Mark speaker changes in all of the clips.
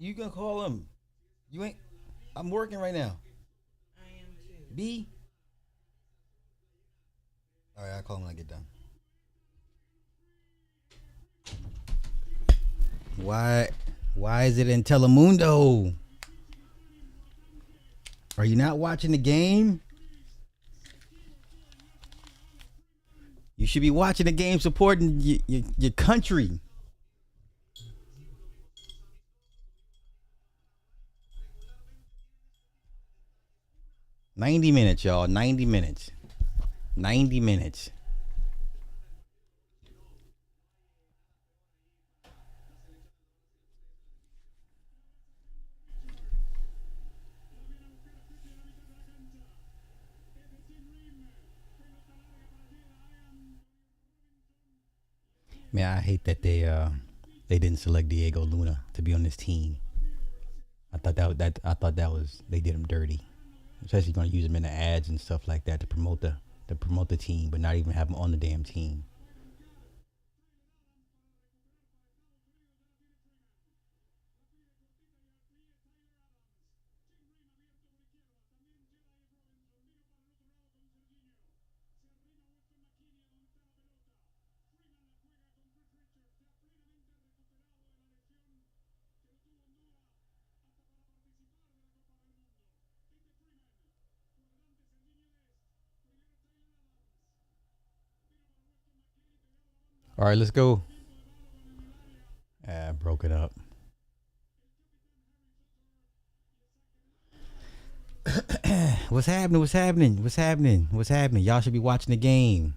Speaker 1: You can call him. You ain't. I'm working right now.
Speaker 2: I am too.
Speaker 1: B. All right, I'll call him when I get done. Why? Why is it in Telemundo? Are you not watching the game? You should be watching the game, supporting your country. 90 minutes, y'all. 90 minutes. 90 minutes. Man, I hate that they didn't select Diego Luna to be on this team. I thought that was they did him dirty. Especially going to use him in the ads and stuff like that to promote the team, but not even have him on the damn team. All right, let's go. Broke it up. What's happening? What's happening? What's happening? What's happening? Y'all should be watching the game.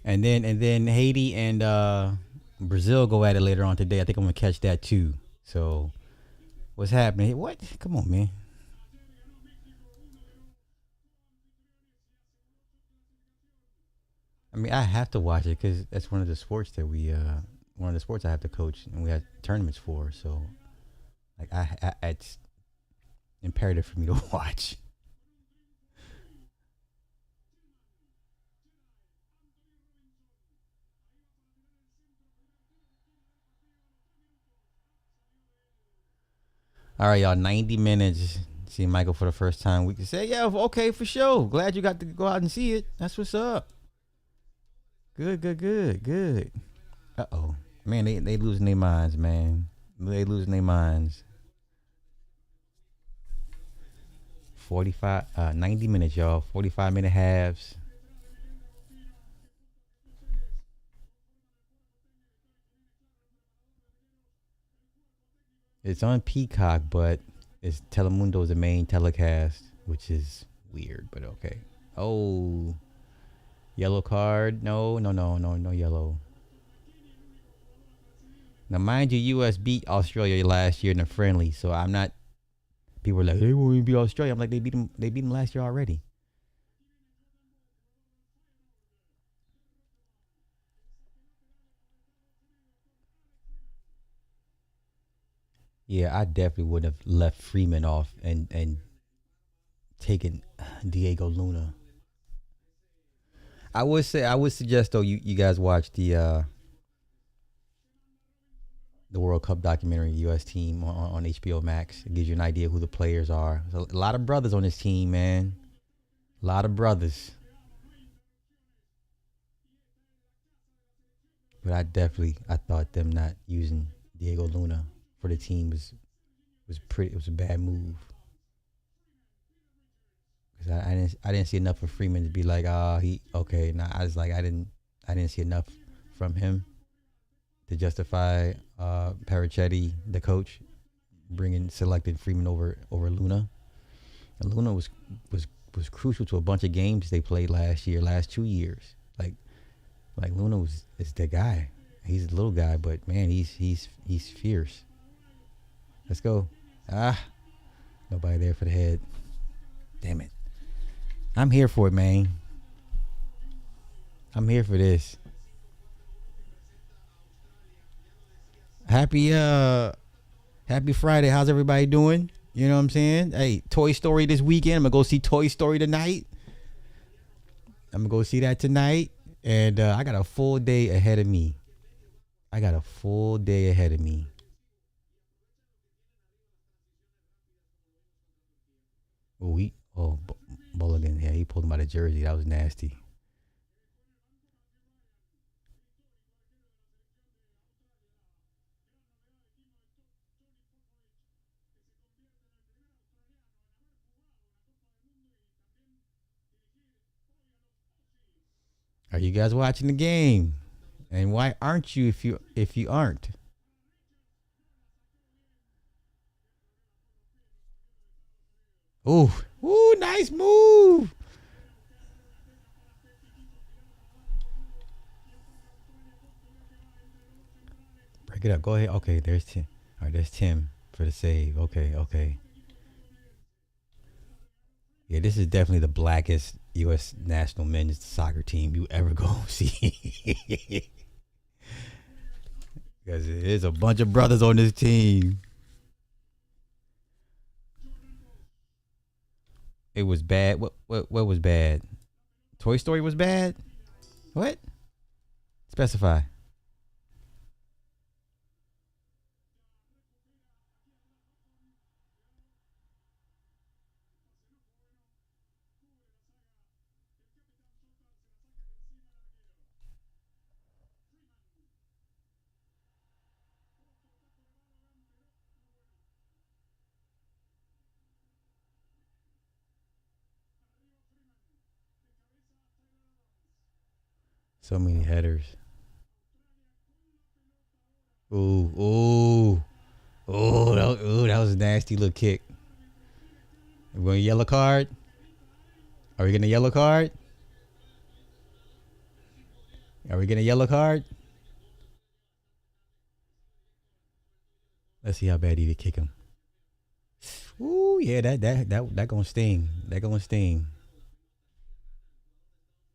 Speaker 1: And then Haiti and Brazil go at it later on today. I think I'm gonna catch that too. So what's happening? What? Come on, man. I mean, I have to watch it because that's one of the sports that one of the sports I have to coach and we have tournaments for. So, like, it's imperative for me to watch. All right, y'all. 90 minutes. See Michael for the first time. We can say, yeah, okay, for sure. Glad you got to go out and see it. That's what's up. Good, good, good, good. Uh-oh. Man, they losing their minds, man. They losing their minds. 90 minutes, y'all. 45-minute halves. It's on Peacock, but it's Telemundo is the main telecast, which is weird, but okay. Oh, yellow card. No, no, no, no, no yellow. Now, mind you, U.S. beat Australia last year in the friendly, so I'm not. People are like, they won't even beat Australia. I'm like, they beat them. They beat them last year already. Yeah, I definitely would have left Freeman off and taken Diego Luna. I would suggest though you guys watch the World Cup documentary U.S. team on HBO Max. It gives you an idea who the players are. There's a lot of brothers on this team, man. A lot of brothers. But I thought them not using Diego Luna for the team was pretty. It was a bad move because I didn't see enough of Freeman to be like, he okay. Nah, I was like, I didn't see enough from him to justify Parachetti, the coach, selecting Freeman over Luna. And Luna was crucial to a bunch of games they played last 2 years. Like Luna is the guy. He's a little guy, but man, he's fierce. Let's go. Nobody there for the head. Damn it. I'm here for it, man. I'm here for this. Happy Happy Friday. How's everybody doing? You know what I'm saying? Hey, Toy Story this weekend. I'm gonna go see Toy Story tonight. I'm gonna go see that tonight. And I got a full day ahead of me. I got a full day ahead of me. Mulligan. Yeah, he pulled him out of jersey. That was nasty. Are you guys watching the game? And why aren't you if you aren't? Ooh, nice move. Break it up. Go ahead. Okay, there's Tim. All right, there's Tim for the save. Okay. Yeah, this is definitely the blackest U.S. national men's soccer team you ever go see. Because there's a bunch of brothers on this team. It was bad. What was bad? Toy Story was bad? What? Specify. So many headers. Ooh. That was a nasty little kick. We're going to yellow card. Are we getting a yellow card? Are we getting a yellow card? Let's see how bad he did kick him. Ooh, yeah, that gonna sting. That gonna sting.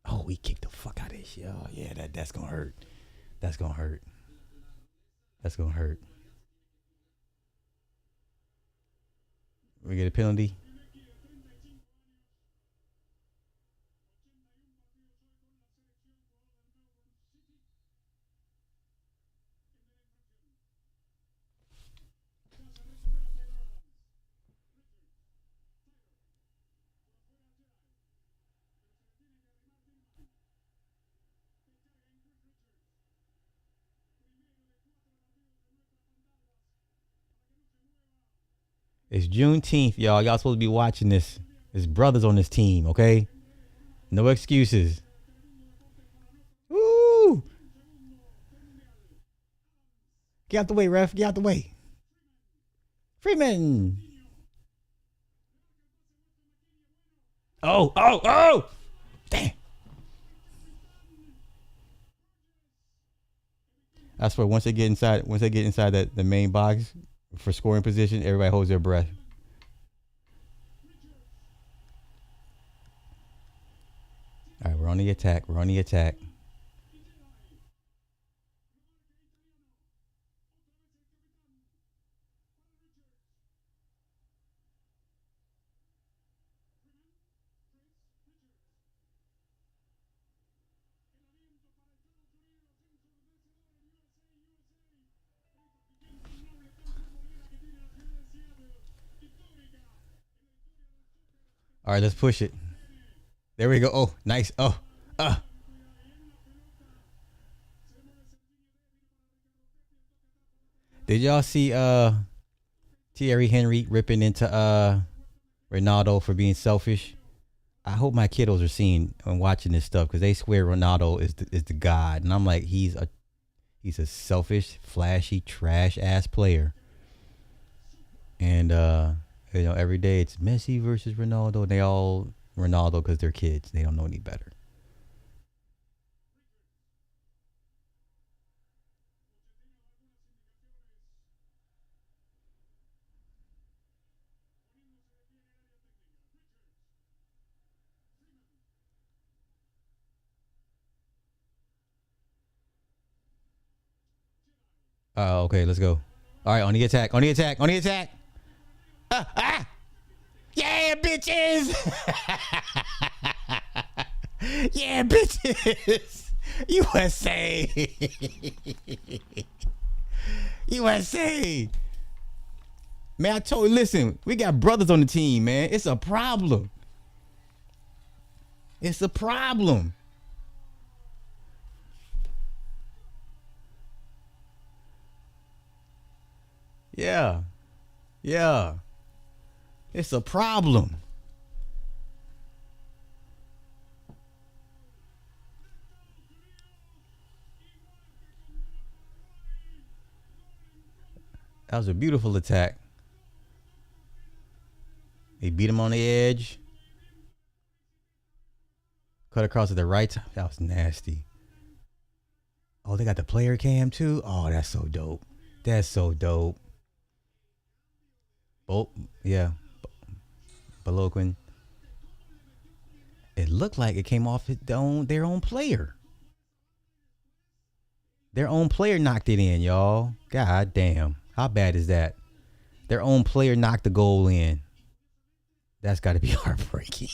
Speaker 1: Oh, he kicked the fuck out of this shit. Oh, yeah, that's gonna hurt. That's gonna hurt. That's gonna hurt. We get a penalty. It's Juneteenth, y'all. Y'all supposed to be watching this. There's brothers on this team, okay? No excuses. Woo! Get out the way, ref. Get out the way. Freeman. Oh. Damn. I swear, once they get inside that the main box for scoring position, everybody holds their breath. All right, we're on the attack. All right, let's push it. There we go. Oh, nice. Did y'all see Thierry Henry ripping into Ronaldo for being selfish? I hope my kiddos are seeing and watching this stuff because they swear Ronaldo is the god, and I'm like, he's a selfish, flashy, trash ass player. And every day it's Messi versus Ronaldo. They all Ronaldo because they're kids. They don't know any better. Okay, let's go. All right, on the attack. Yeah, bitches. Yeah, bitches. USA. USA. Man, I told you, listen, we got brothers on the team, man. It's a problem. It's a problem. Yeah. Yeah. It's a problem. That was a beautiful attack. They beat him on the edge. Cut across to the right. That was nasty. Oh, they got the player cam too. Oh, that's so dope. That's so dope. Oh, yeah. Balogun. It looked like it came off their own player. Their own player knocked it in, y'all. God damn. How bad is that? Their own player knocked the goal in. That's got to be heartbreaking.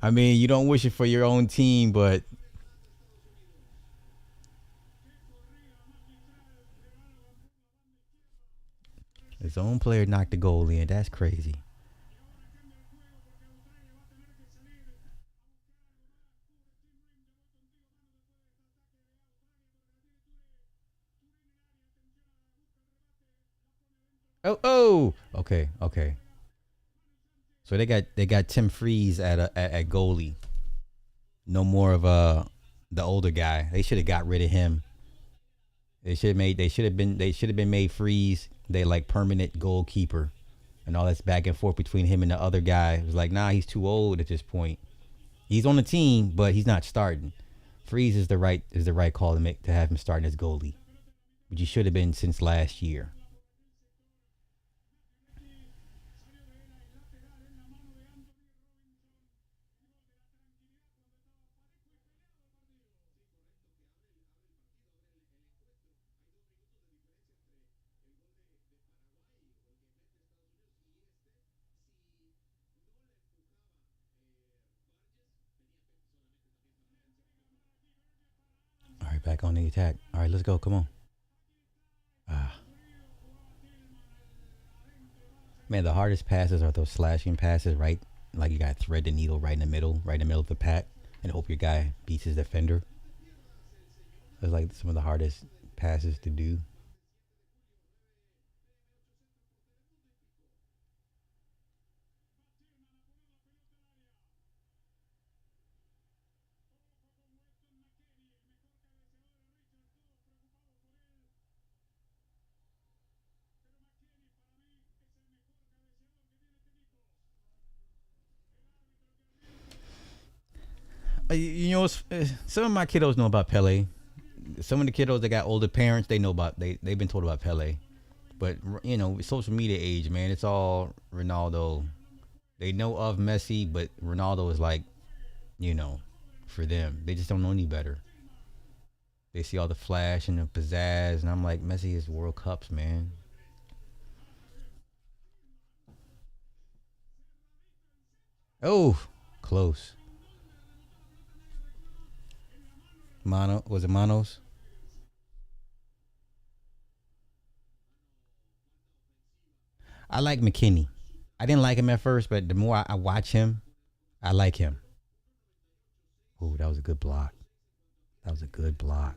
Speaker 1: I mean, you don't wish it for your own team, but his own player knocked the goal in. That's crazy. Oh. Okay. So they got Tim Freeze at goalie. No more of the older guy. They should have got rid of him. They should have been made Freeze. They like permanent goalkeeper, and all that's back and forth between him and the other guy. It was like, nah, he's too old at this point. He's on the team, but he's not starting. Freeze is the right call to have him starting as goalie, which he should have been since last year. All right, back on the attack. All right, let's go. Come on. Ah, man, the hardest passes are those slashing passes, right? Like you got to thread the needle right in the middle of the pack, and hope your guy beats his defender. It's like some of the hardest passes to do. Some of my kiddos know about Pele. Some of the kiddos that got older parents, they know about they've been told about Pele. But social media age, man, it's all Ronaldo. They know of Messi, but Ronaldo is like, you know, for them, they just don't know any better. They see all the flash and the pizzazz, and I'm like, Messi is World Cups, man. Oh, close. Mono was it Manos? I like McKinney. I didn't like him at first, but the more I watch him, I like him. Oh, that was a good block. That was a good block.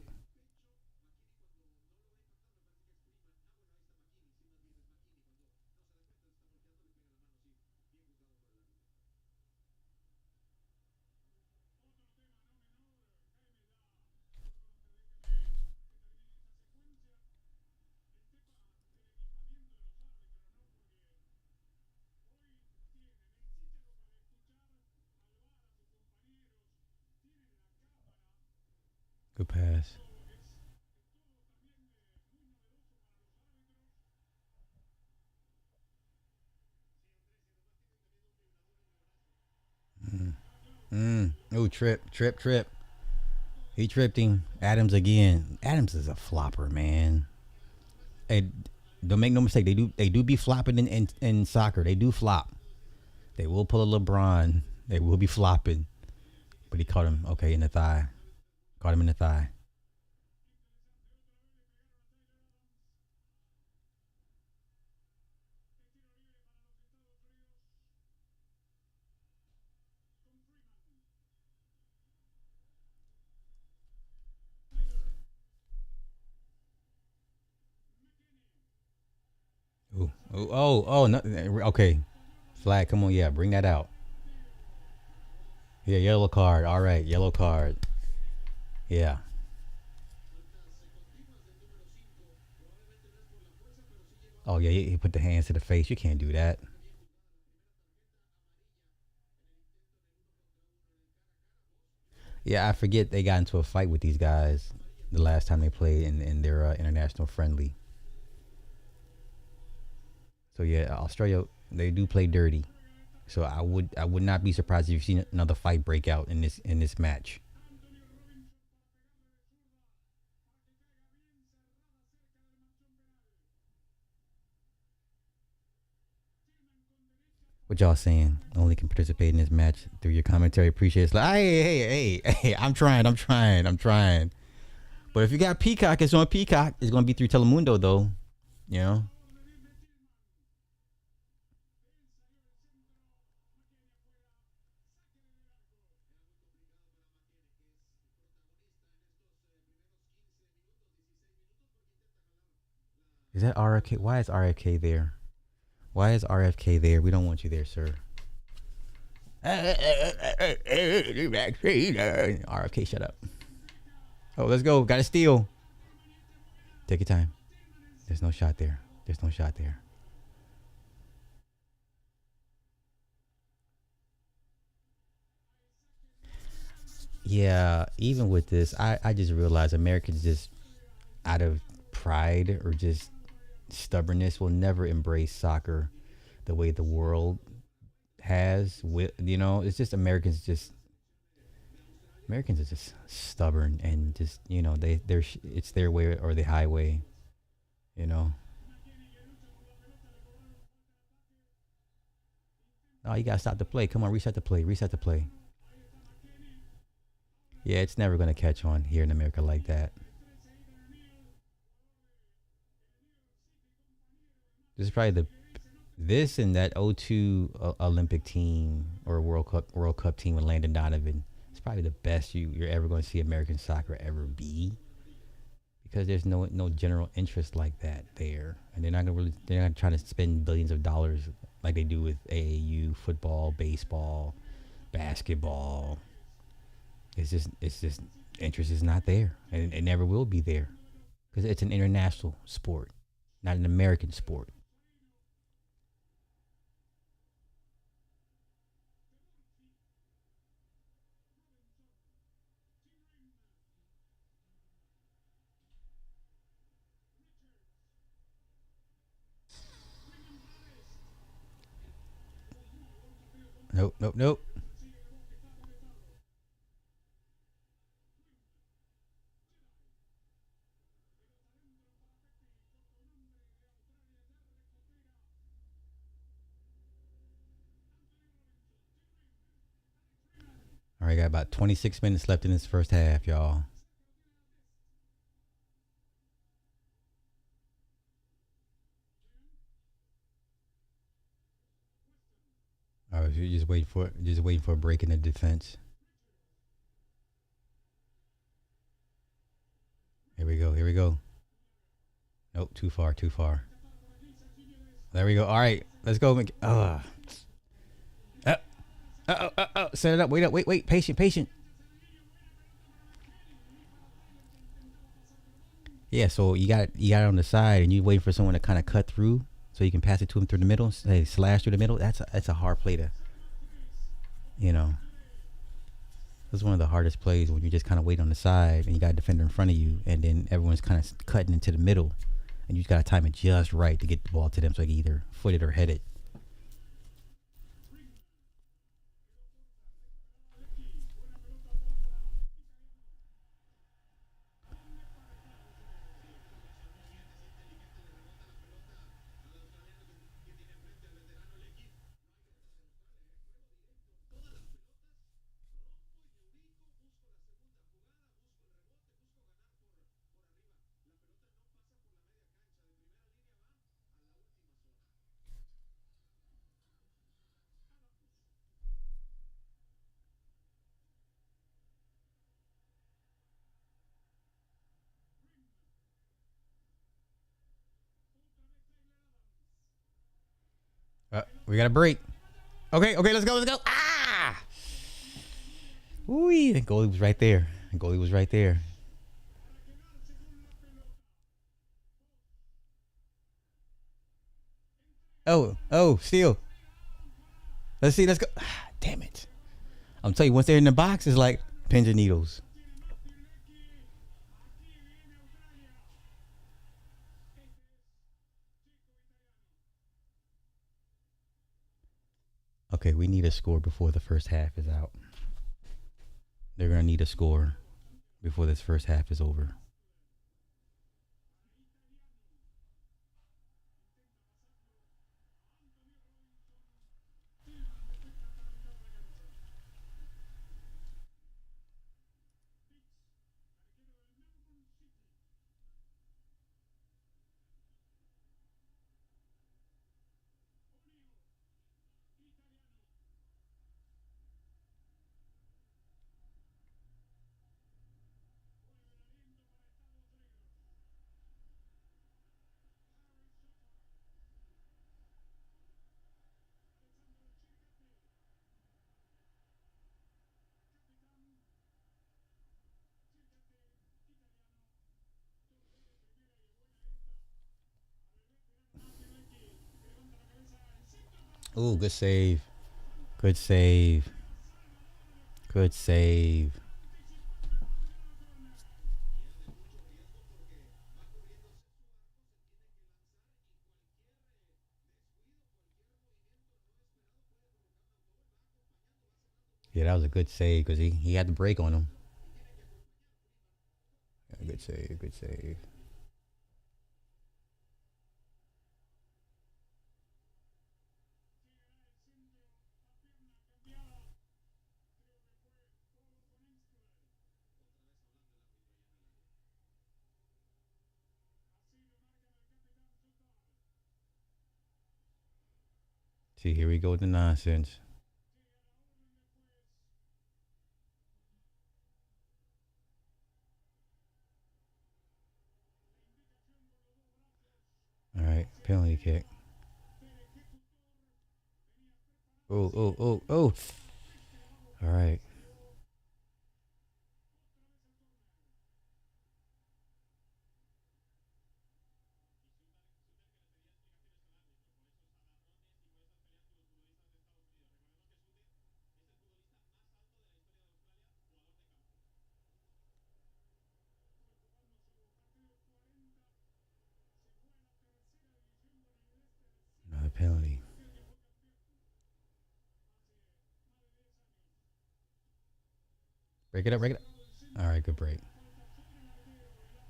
Speaker 1: Good pass. Mm. Oh, trip. He tripped him. Adams again. Adams is a flopper, man. Hey, don't make no mistake. They do be flopping in soccer. They do flop. They will pull a LeBron. They will be flopping. But he caught him okay in the thigh. Caught him in the thigh. No, okay. Flag, come on, yeah, bring that out. Yeah, yellow card. All right, yellow card. Yeah. Oh yeah, he put the hands to the face. You can't do that. Yeah, I forget they got into a fight with these guys the last time they played in their international friendly. So yeah, Australia they do play dirty. So I would not be surprised if you see another fight break out in this match. What y'all saying? Only can participate in this match through your commentary. Appreciate it. It's like, hey, I'm trying. But if you got Peacock, it's on Peacock. It's gonna be through Telemundo though. You know. Is that RFK? Why is RFK there? Why is RFK there? We don't want you there, sir. RFK, shut up. Oh, let's go. Got to steal. Take your time. There's no shot there. There's no shot there. Yeah, even with this, I just realized Americans just out of pride or just stubbornness will never embrace soccer the way the world has. With it's just Americans are just stubborn and just they're it's their way or the highway. You know. Oh, you gotta stop the play. Come on, reset the play. Reset the play. Yeah, it's never gonna catch on here in America like that. This is probably the this and that '02 Olympic team or World Cup team with Landon Donovan. It's probably the best you're ever going to see American soccer ever be because there's no general interest like that there, and they're not trying to spend billions of dollars like they do with AAU football, baseball, basketball. It's just interest is not there, and it never will be there because it's an international sport, not an American sport. Nope, nope, nope. All right, got about 26 minutes left in this first half, y'all. All right, so you're just waiting for a break in the defense. Here we go. Here we go. Nope, too far, too far. There we go. All right, let's go. Set it up. Wait up. Wait, wait. Patient, patient. Yeah, so you got it on the side, and you waiting for someone to kind of cut through, so you can pass it to him through the middle. Say slash through the middle. That's a hard play to, you know. This is one of the hardest plays when you just kind of wait on the side and you got a defender in front of you, and then everyone's kind of cutting into the middle, and you just got to time it just right to get the ball to them so they can either foot it or head it. We got a break. Okay, let's go, let's go. Ah! Ooh, the goalie was right there. The goalie was right there. Steal. Let's see, let's go. Ah, damn it. I'm telling you, once they're in the box, it's like pins and needles. Okay, we need a score before the first half is out. They're going to need a score before this first half is over. Ooh, good save. Good save. Good save. Yeah, that was a good save because he had the break on him. Yeah, good save. Good save. See, here we go with the nonsense. All right, penalty kick. Oh. All right. Another penalty. Break it up, break it up. All right, good break.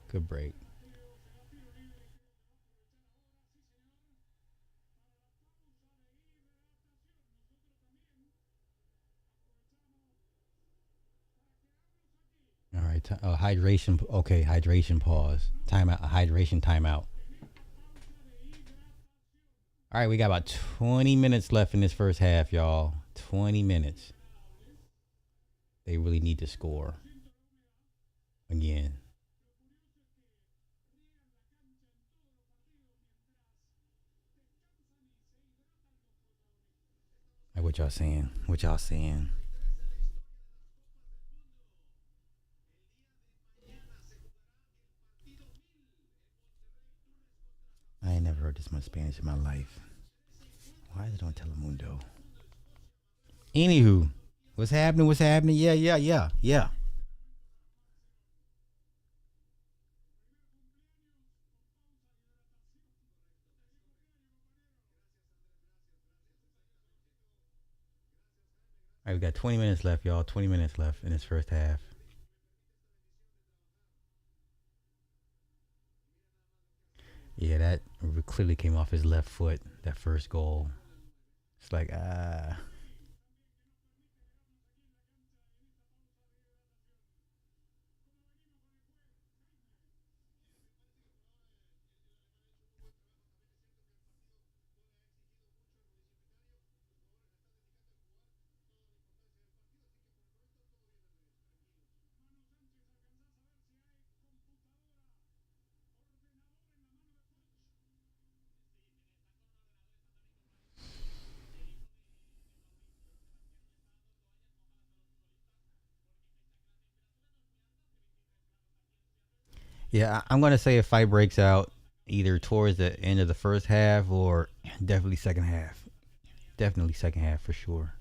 Speaker 1: Good break. All right, hydration. Okay, hydration pause. Timeout. Hydration timeout. All right, we got about 20 minutes left in this first half, y'all. 20 minutes. They really need to score again. Like, what y'all saying? What y'all saying? I ain't never heard this much Spanish in my life. Why is it on Telemundo? Anywho, what's happening? What's happening? Yeah. All right, we got 20 minutes left, y'all. 20 minutes left in this first half. Yeah, that clearly came off his left foot, that first goal. It's like, ah. Yeah, I'm gonna say a fight breaks out either towards the end of the first half or definitely second half. Definitely second half for sure.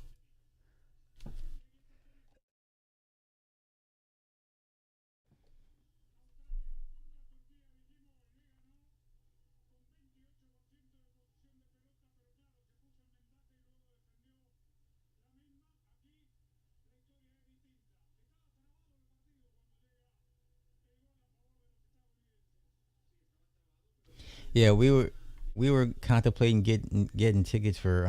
Speaker 1: Yeah, we were contemplating getting tickets for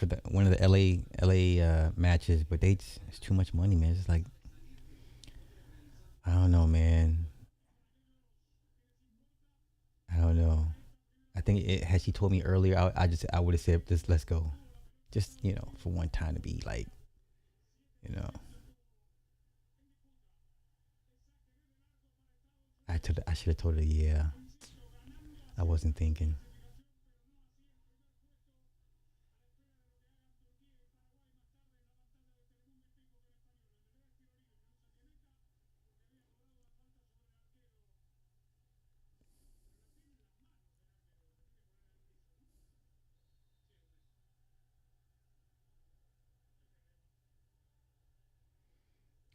Speaker 1: the one of the LA matches, but it's too much money, man. It's like I don't know, man. I don't know. I think had she told me earlier, I would have said just let's go, just for one time to be like you know I should have told her yeah. I wasn't thinking.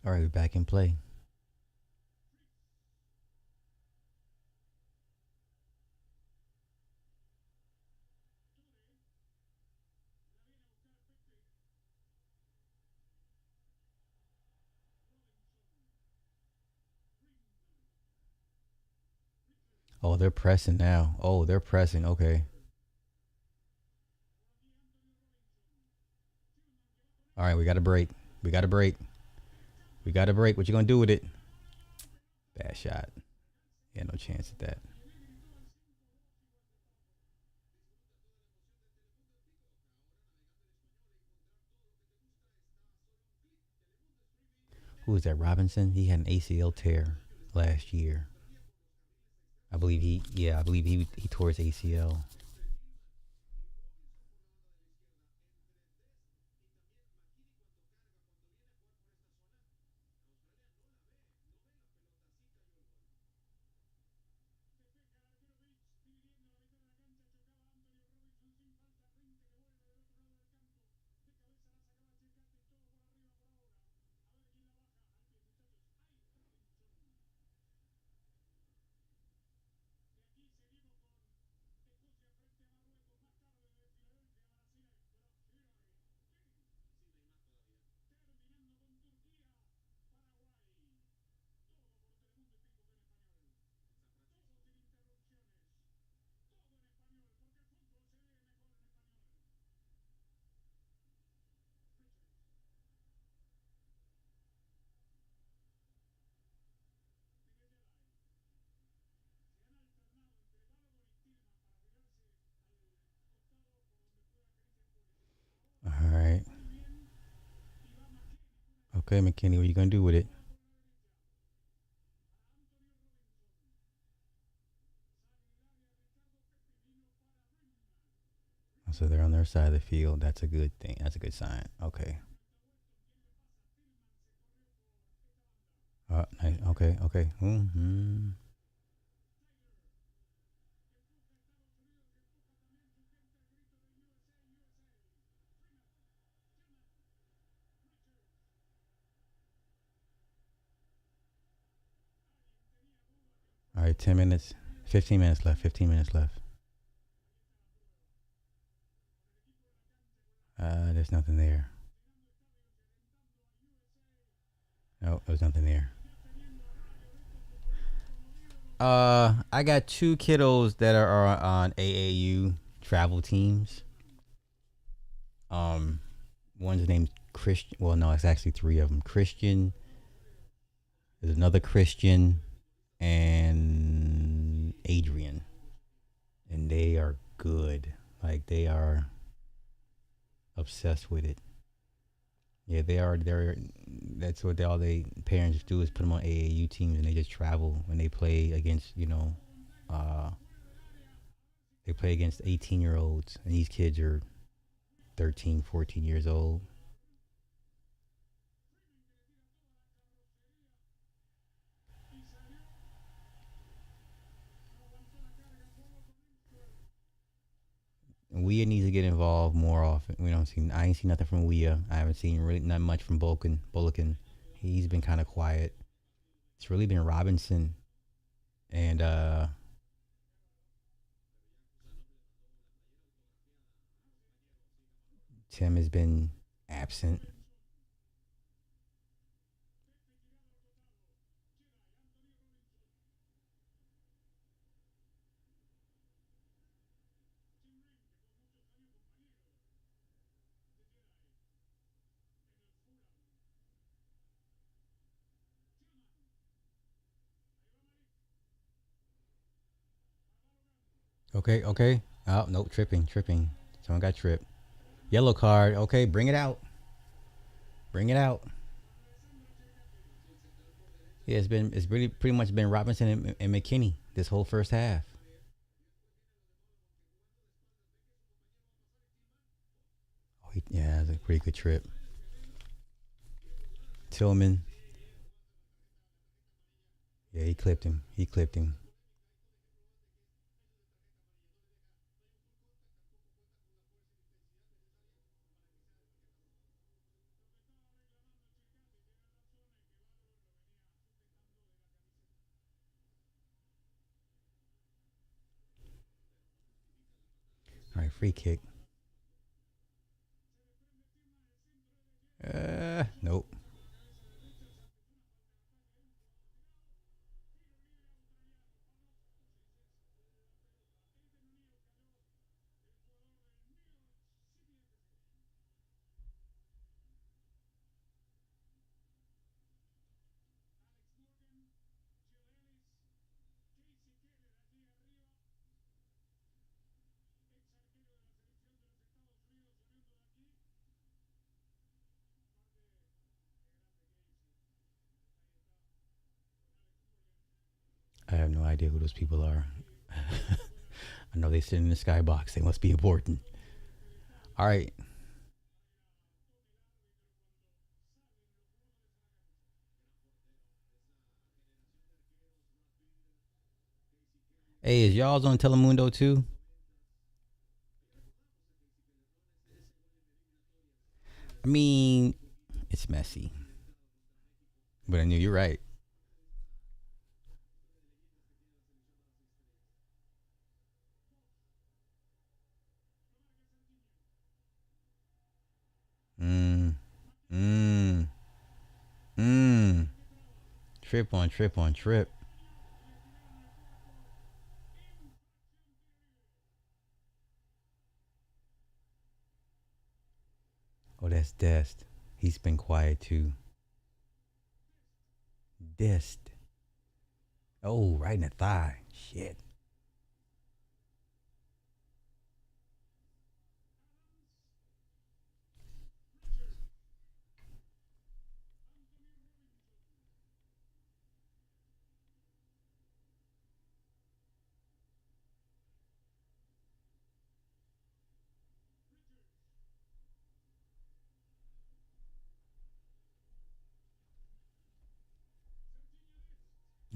Speaker 1: All right, we're back in play. Oh, they're pressing now. Oh, they're pressing. Okay. All right, we got a break. We got a break. We got a break. What you gonna do with it? Bad shot. Yeah, no chance at that. Who was that? Robinson. He had an ACL tear last year. I believe he. Yeah, I believe he tore his ACL. All right. Okay, McKinney, what are you gonna do with it? So they're on their side of the field. That's a good thing. That's a good sign. Okay. Nice. Okay. Okay. All right. 10 minutes. 15 minutes left. 15 minutes left. There's nothing there. No, there's nothing there. I got two kiddos that are on AAU travel teams. Um, One's named Christian. Well, no, it's actually three of them. Christian. There's another Christian and Adrian, and they are good. Like they are obsessed with it. Yeah, they are. They're. That's what all they parents do is put them on AAU teams, and they just travel when they play against. Uh, they play against 18-year olds, and these kids are 13, 14 years old. Weah needs to get involved more often. We don't see. I ain't seen nothing from Weah. I haven't seen really not much from Bolkin. Bullocken. He's been kind of quiet. It's really been Robinson and Tim has been absent. Okay, okay. Oh no, tripping. Someone got tripped. Yellow card. Okay, bring it out. Bring it out. Yeah, it's really pretty much been Robinson and McKinney this whole first half. Oh, yeah, it's a pretty good trip. Tillman. Yeah, he clipped him. He clipped him. All right, free kick. Nope. I have no idea who those people are. I know they sit in the skybox. They must be important. All right. Hey, is y'all's on Telemundo too? I mean, it's messy, but I knew you're right. Mm, mm, mm. Trip on trip on trip. Oh, that's Dest. He's been quiet too. Dest. Oh, right in the thigh. Shit.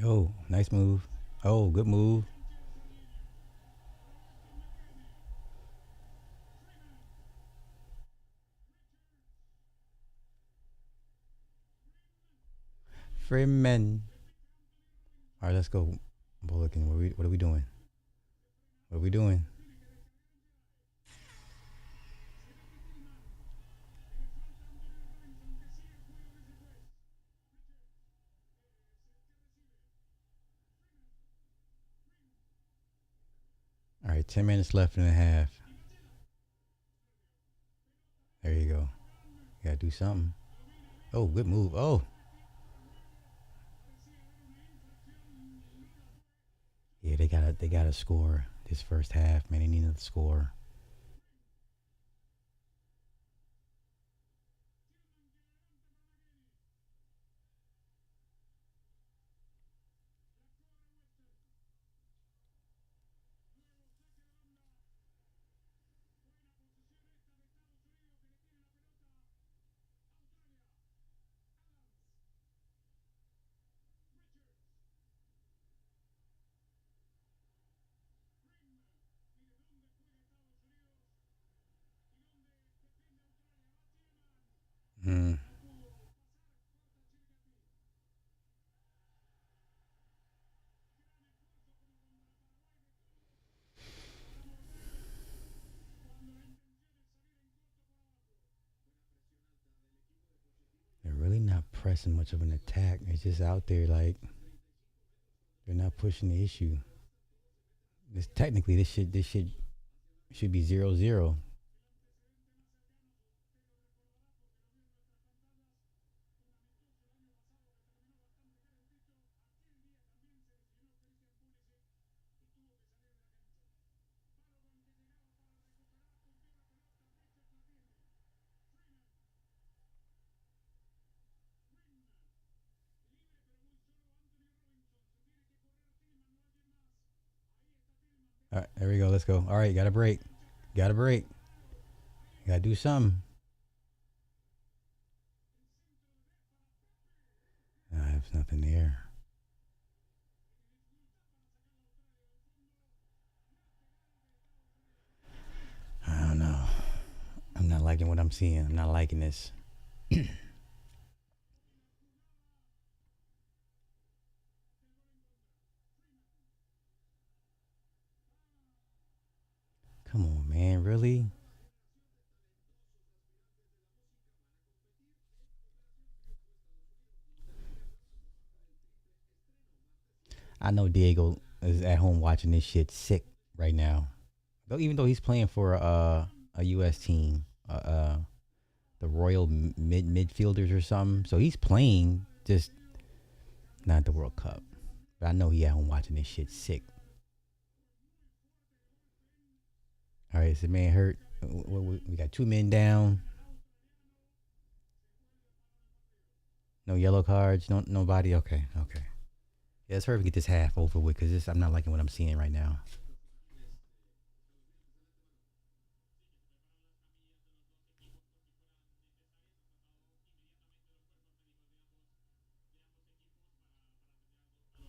Speaker 1: Oh, nice move. Oh, good move. Freeman. All right, let's go. Bullock, what are we doing? What are we doing? All right, 10 minutes left in the half. There you go. You gotta do something. Oh, good move. Oh, yeah, they gotta score this first half, man. They need to score. pressing much of an attack. It's just out there like they're not pushing the issue. This technically this should be 0-0. All right, there we go. Let's go. All right, got to break. Got to break. Got to do something. I have nothing there. I don't know. I'm not liking what I'm seeing. I'm not liking this. Come on, man. Really? I know Diego is at home watching this shit sick right now. Though even though he's playing for a U.S. team, the Royal Midfielders or something, so he's playing just not the World Cup. But I know he at home watching this shit sick. All right, is the man hurt? We got two men down. No yellow cards. No nobody. Okay, okay. Yeah, let's hurry up and get this half over with because I'm not liking what I'm seeing right now.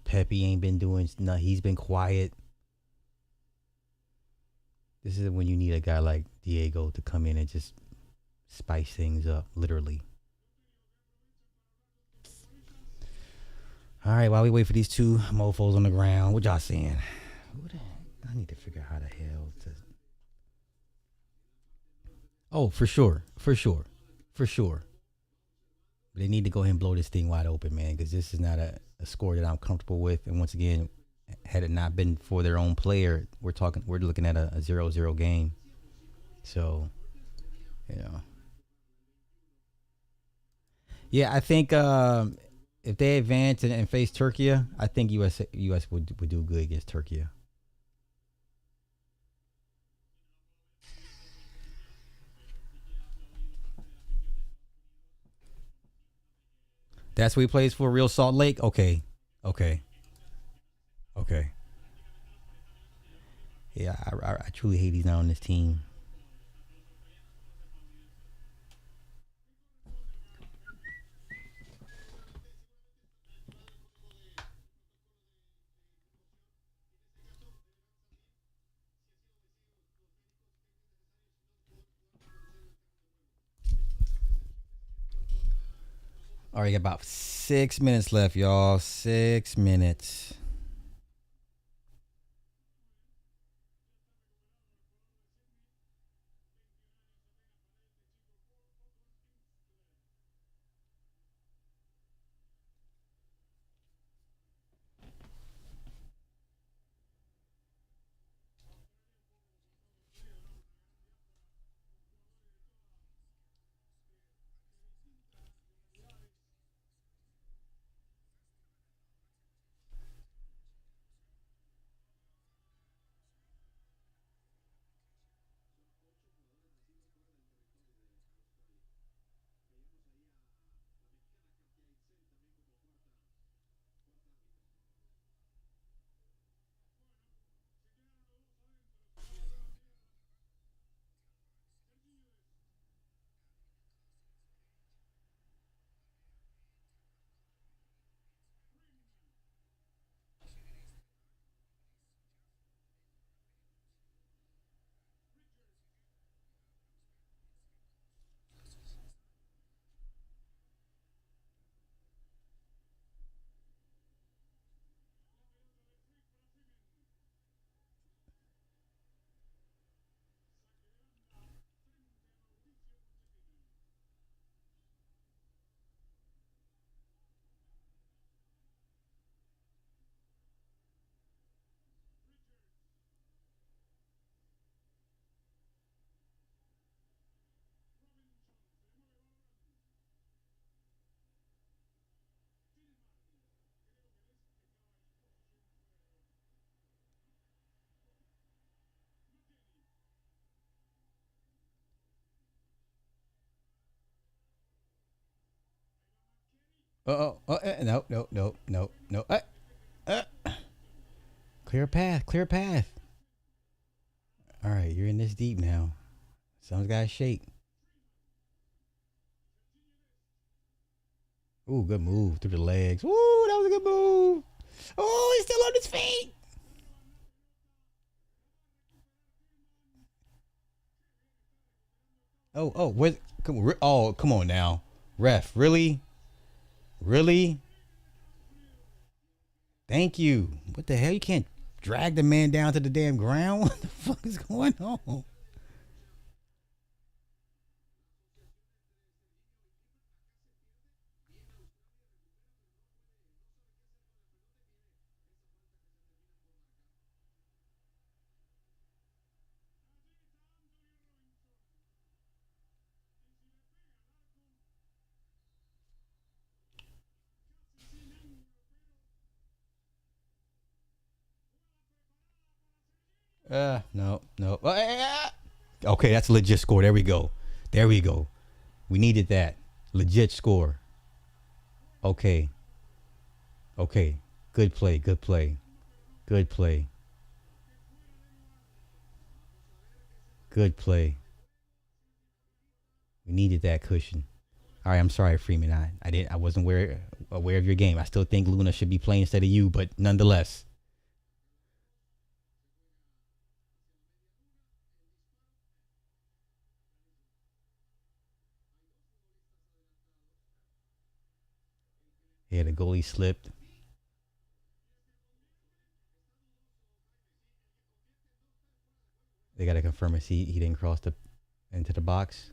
Speaker 1: Pepe ain't been doing nothing. He's been quiet. This is when you need a guy like Diego to come in and just spice things up, literally. All right, while we wait for these two mofos on the ground, what y'all saying? I need to figure out how the hell to. Oh, for sure, for sure, for sure. They need to go ahead and blow this thing wide open, man, because this is not a score that I'm comfortable with. And once again, had it not been for their own player, we're looking at a 0-0 game. So, you know, yeah, I think if they advance and face Turkey, I think US would do good against Turkey. That's what he plays for, Real Salt Lake. Okay, okay, okay. Yeah, I truly hate he's not on this team. All right, got about 6 minutes left, y'all. 6 minutes. No, no, no, no, no. Uh, clear path, clear path. All right, you're in this deep now. Someone's got to shake. Ooh, good move through the legs. Ooh, that was a good move. Oh, he's still on his feet. Where's come on now, ref, really, really? Thank you. What the hell? You can't drag the man down to the damn ground. What the fuck is going on? No, no. Okay, that's a legit score. There we go. There we go. We needed that. Legit score. Okay. Okay. Good play. Good play. Good play. Good play. We needed that cushion. All right, I'm sorry, Freeman. I wasn't aware of your game. I still think Luna should be playing instead of you, but nonetheless. Yeah, the goalie slipped. They got to confirm if he didn't cross into the box.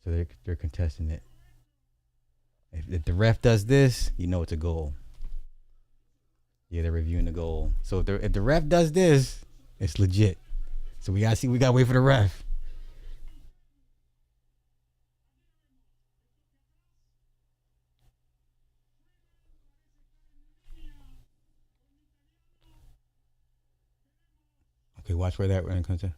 Speaker 1: So they're contesting it. If the ref does this, you know it's a goal. Yeah, they're reviewing the goal. So if the ref does this, it's legit. So we gotta see. We gotta wait for the ref. Okay, watch where that run comes to.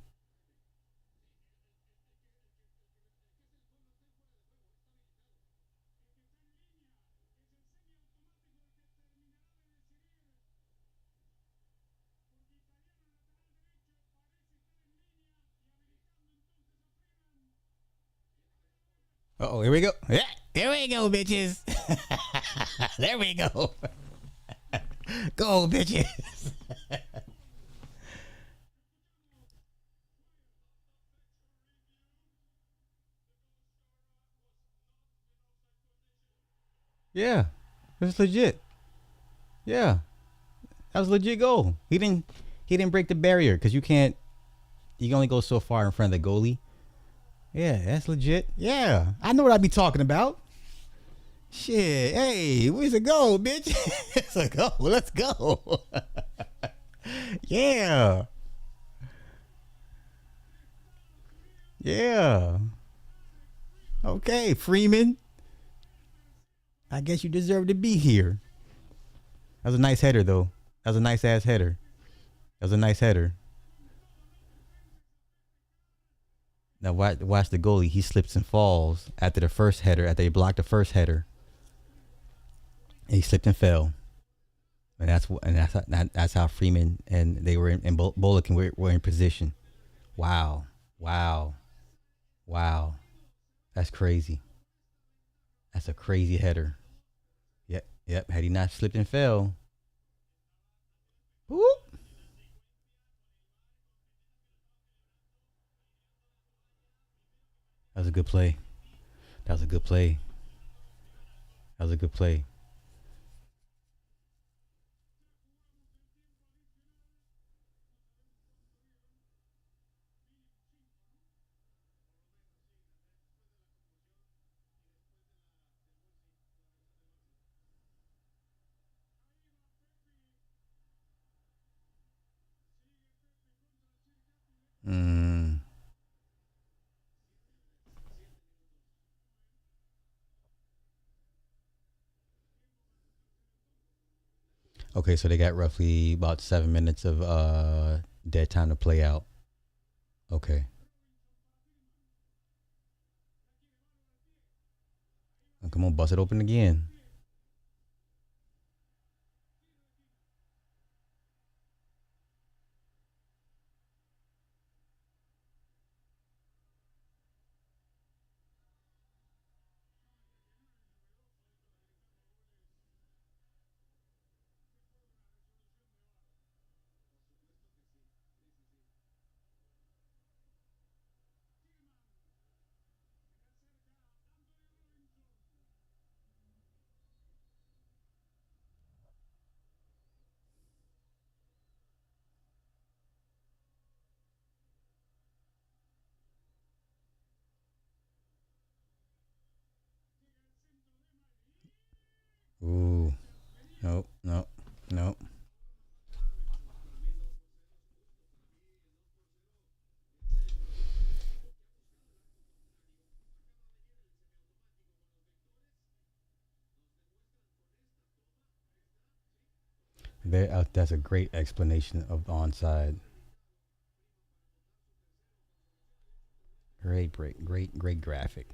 Speaker 1: Oh, here we go. Yeah, here we go, bitches. There we go. Go, bitches. Yeah, it's legit. Yeah, that was a legit goal. He didn't break the barrier because you can't. You can only go so far in front of the goalie. Yeah, that's legit. Yeah, I know what I be talking about. Shit, hey, where's the goal, bitch? It's a goal. Let's go. Yeah, yeah. Okay, Freeman. I guess you deserve to be here. That was a nice header, though. That was a nice ass header. That was a nice header. Now watch the goalie. He slips and falls after the first header. After he blocked the first header, and he slipped and fell. And that's how Freeman and they were in Bullock and were in position. Wow, wow, wow. That's crazy. That's a crazy header. Yep, yep. Had he not slipped and fell, whoop. That was a good play. That was a good play. That was a good play. Mm. Okay, so they got roughly about 7 minutes of dead time to play out. Okay. Come on, bust it open again. Ooh. Nope. Nope. Nope. That's a great explanation of the onside. Great, great, great, great graphic.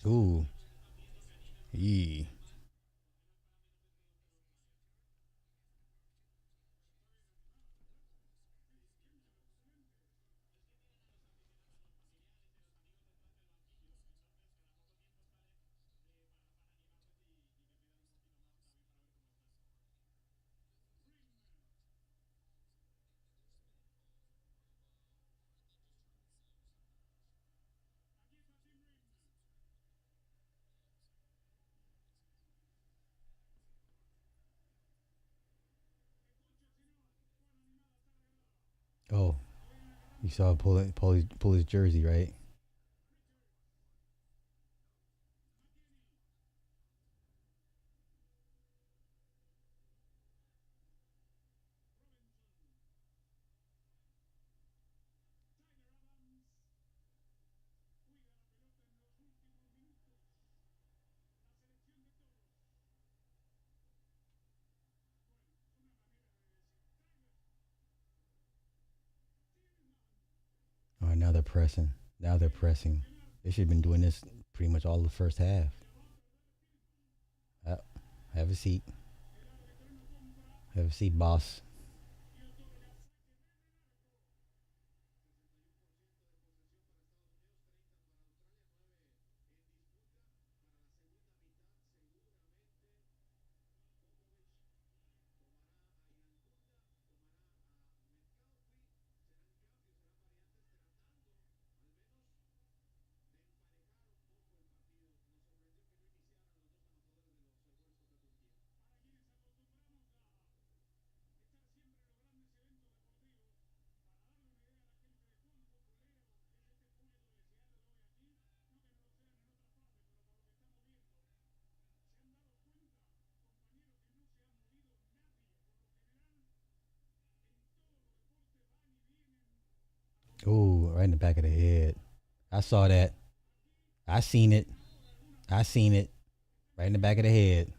Speaker 1: Ooh. Yee. Oh, you saw him pull his jersey, right? All right, now they're pressing. Now they're pressing. They should have been doing this pretty much all the first half. Uh, have a seat. Have a seat, boss. Ooh, right in the back of the head. I saw that. I seen it. I seen it. Right in the back of the head.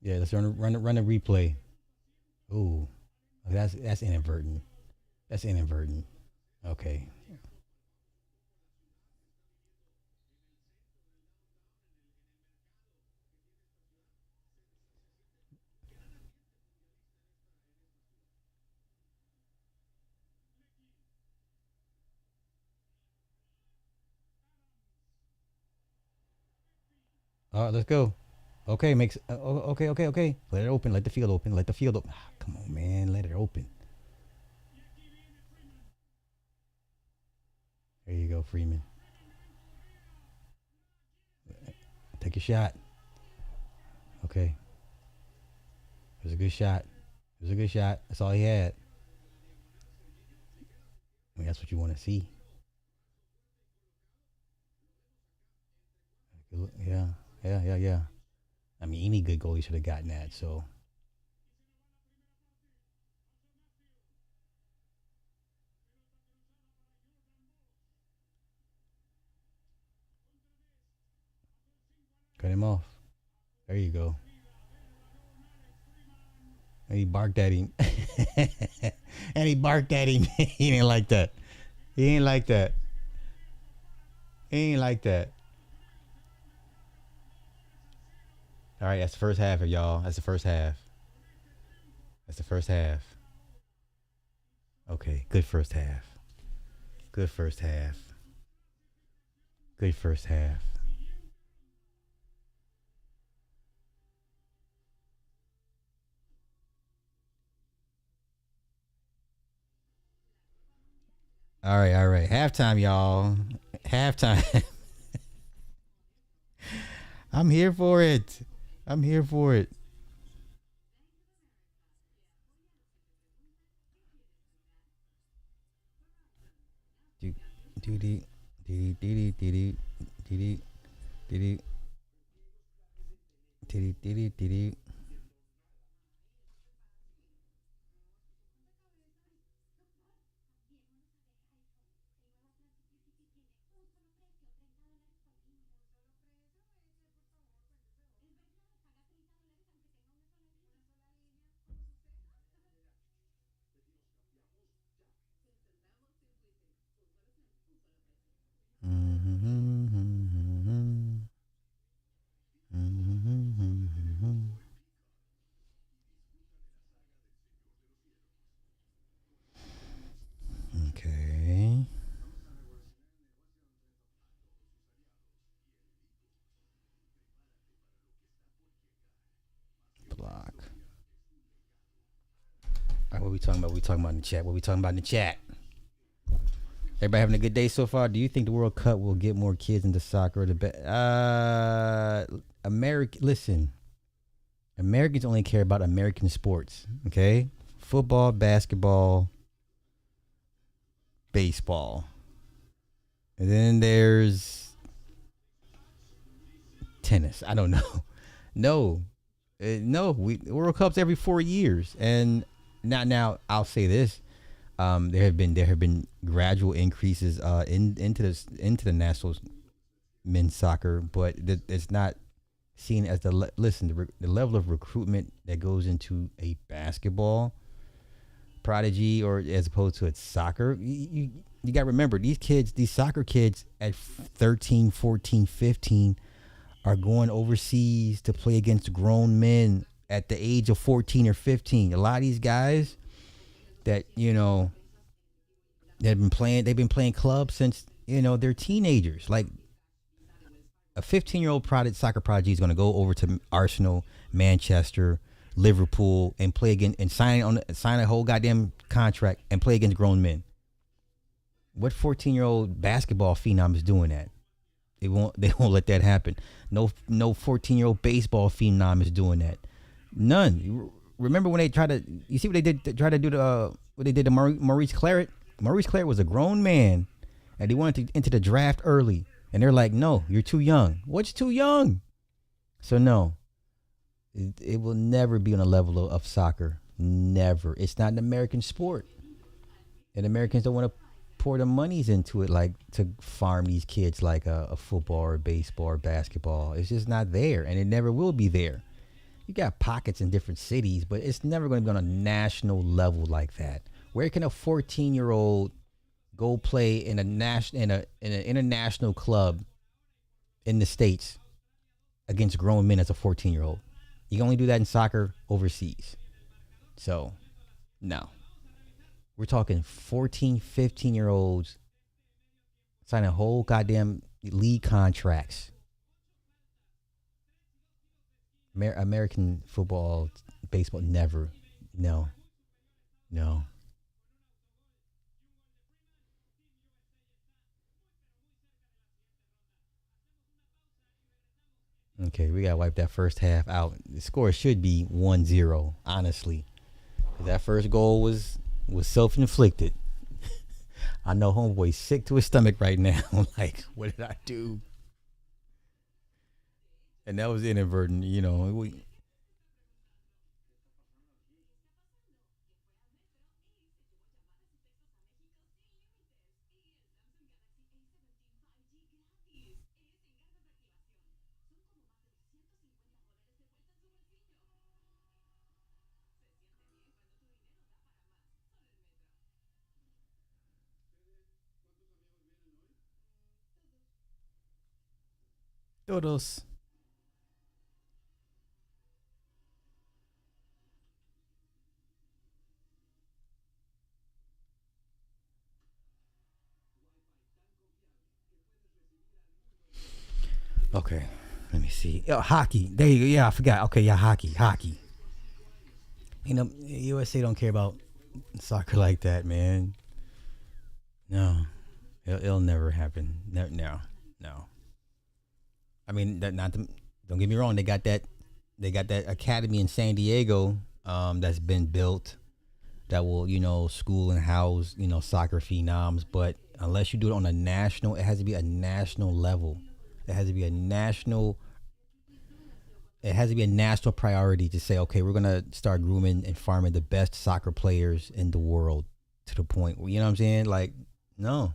Speaker 1: Yeah, let's run a replay. Ooh, that's inadvertent. That's inadvertent. Okay. All right, let's go. Okay, makes. Okay, okay, okay. Let it open. Let the field open. Let the field open. Ah, come on, man. Let it open. There you go, Freeman. Take a shot. Okay, it was a good shot. It was a good shot. That's all he had. I mean, that's what you want to see. Yeah, yeah. I mean, any good goalie should have gotten that. So cut him off. There you go. And he barked at him. And he barked at him. He didn't like that. He ain't like that. He ain't like that. All right, that's the first half of y'all. That's the first half. That's the first half. Okay, good first half. Good first half. Good first half. All right, all right. Halftime, y'all. Halftime. I'm here for it. I'm here for it. Do do do do do do do do do do do. Okay. Block. All right, what we talking about? What we talking about in the chat? What we talking about in the chat? Everybody having a good day so far? Do you think the World Cup will get more kids into soccer? Listen, Americans only care about American sports. Okay, football, basketball, baseball, and then there's tennis. I don't know. No, no. World Cups every 4 years, and now I'll say this: there have been gradual increases into the national men's soccer, but it's not seen as the level of recruitment that goes into a basketball prodigy or as opposed to its soccer. You got to remember these soccer kids at 13, 14, 15 are going overseas to play against grown men at the age of 14 or 15. A lot of these guys that they've been playing clubs since they're teenagers. Like a 15-year-old soccer prodigy is going to go over to Arsenal, Manchester, Liverpool, and play again and sign a whole goddamn contract and play against grown men. What 14-year-old basketball phenom is doing that? They won't let that happen. No 14-year-old baseball phenom is doing that. None. Remember when they tried to? You see what they did? Try to do what they did to Maurice Claret. Maurice Claret was a grown man, and they wanted to enter the draft early, and they're like, "No, you're too young." What's too young? So no, it will never be on a level of soccer. Never. It's not an American sport, and Americans don't want to pour the monies into it like to farm these kids like a football or baseball or basketball. It's just not there, and it never will be there. You got pockets in different cities, but it's never going to be on a national level like that. Where can a 14-year-old go play in an international club in the States against grown men as a 14-year-old? You can only do that in soccer overseas. So, no. We're talking 14, 15-year-olds signing whole goddamn league contracts. American football, baseball, never. No. Okay, we got to wipe that first half out. The score should be 1-0, honestly. That first goal was self inflicted. I know homeboy's sick to his stomach right now. Like, what did I do? And that was inadvertent, you know. Todos. Okay, let me see. Hockey. There you go. Yeah, I forgot. Okay, yeah, hockey. You know, USA don't care about soccer like that, man. No, it'll never happen. No, no, no. I mean, that not to, don't get me wrong. They got that academy in San Diego that's been built that will school and house soccer phenoms. But unless you do it on a national, it has to be a national level. It has to be a national. It has to be a national priority to say, okay, we're gonna start grooming and farming the best soccer players in the world to the point where, you know what I'm saying? Like, no,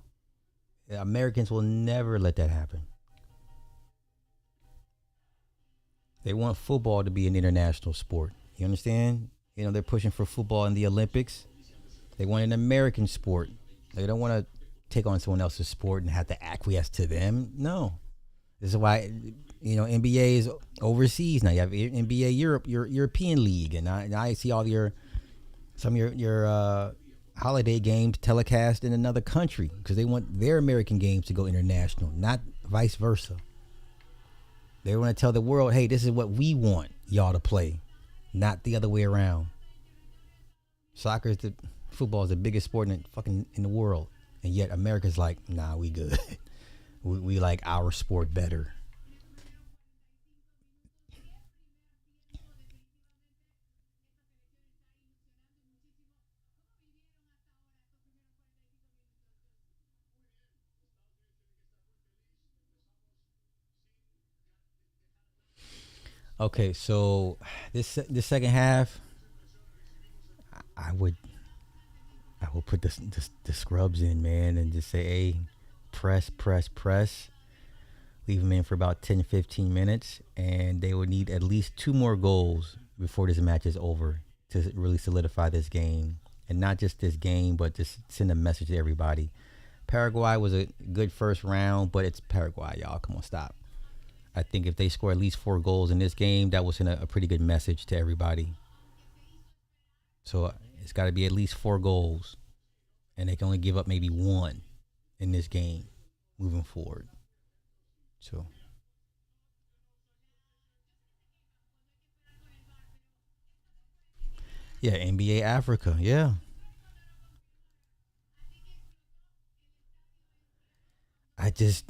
Speaker 1: Americans will never let that happen. They want football to be an international sport. You understand? They're pushing for football in the Olympics. They want an American sport. They don't want to take on someone else's sport and have to acquiesce to them. No. This is why, NBA is overseas now. You have NBA Europe, your European League, and I see all some of your holiday games telecast in another country because they want their American games to go international, not vice versa. They want to tell the world, hey, this is what we want y'all to play, not the other way around. Football is the biggest sport in the world, and yet America's like, nah, we good. we like our sport better. Okay, so this second half, I would I will put the scrubs in, man, and just say, hey, press. Leave them in for about 10, 15 minutes, and they would need at least two more goals before this match is over to really solidify this game. And not just this game, but just send a message to everybody. Paraguay was a good first round, but it's Paraguay, y'all. Come on, stop. I think if they score at least 4 goals in this game, that will send a pretty good message to everybody. So it's got to be at least 4 goals, and they can only give up maybe one in this game moving forward. So yeah, NBA Africa, yeah. I just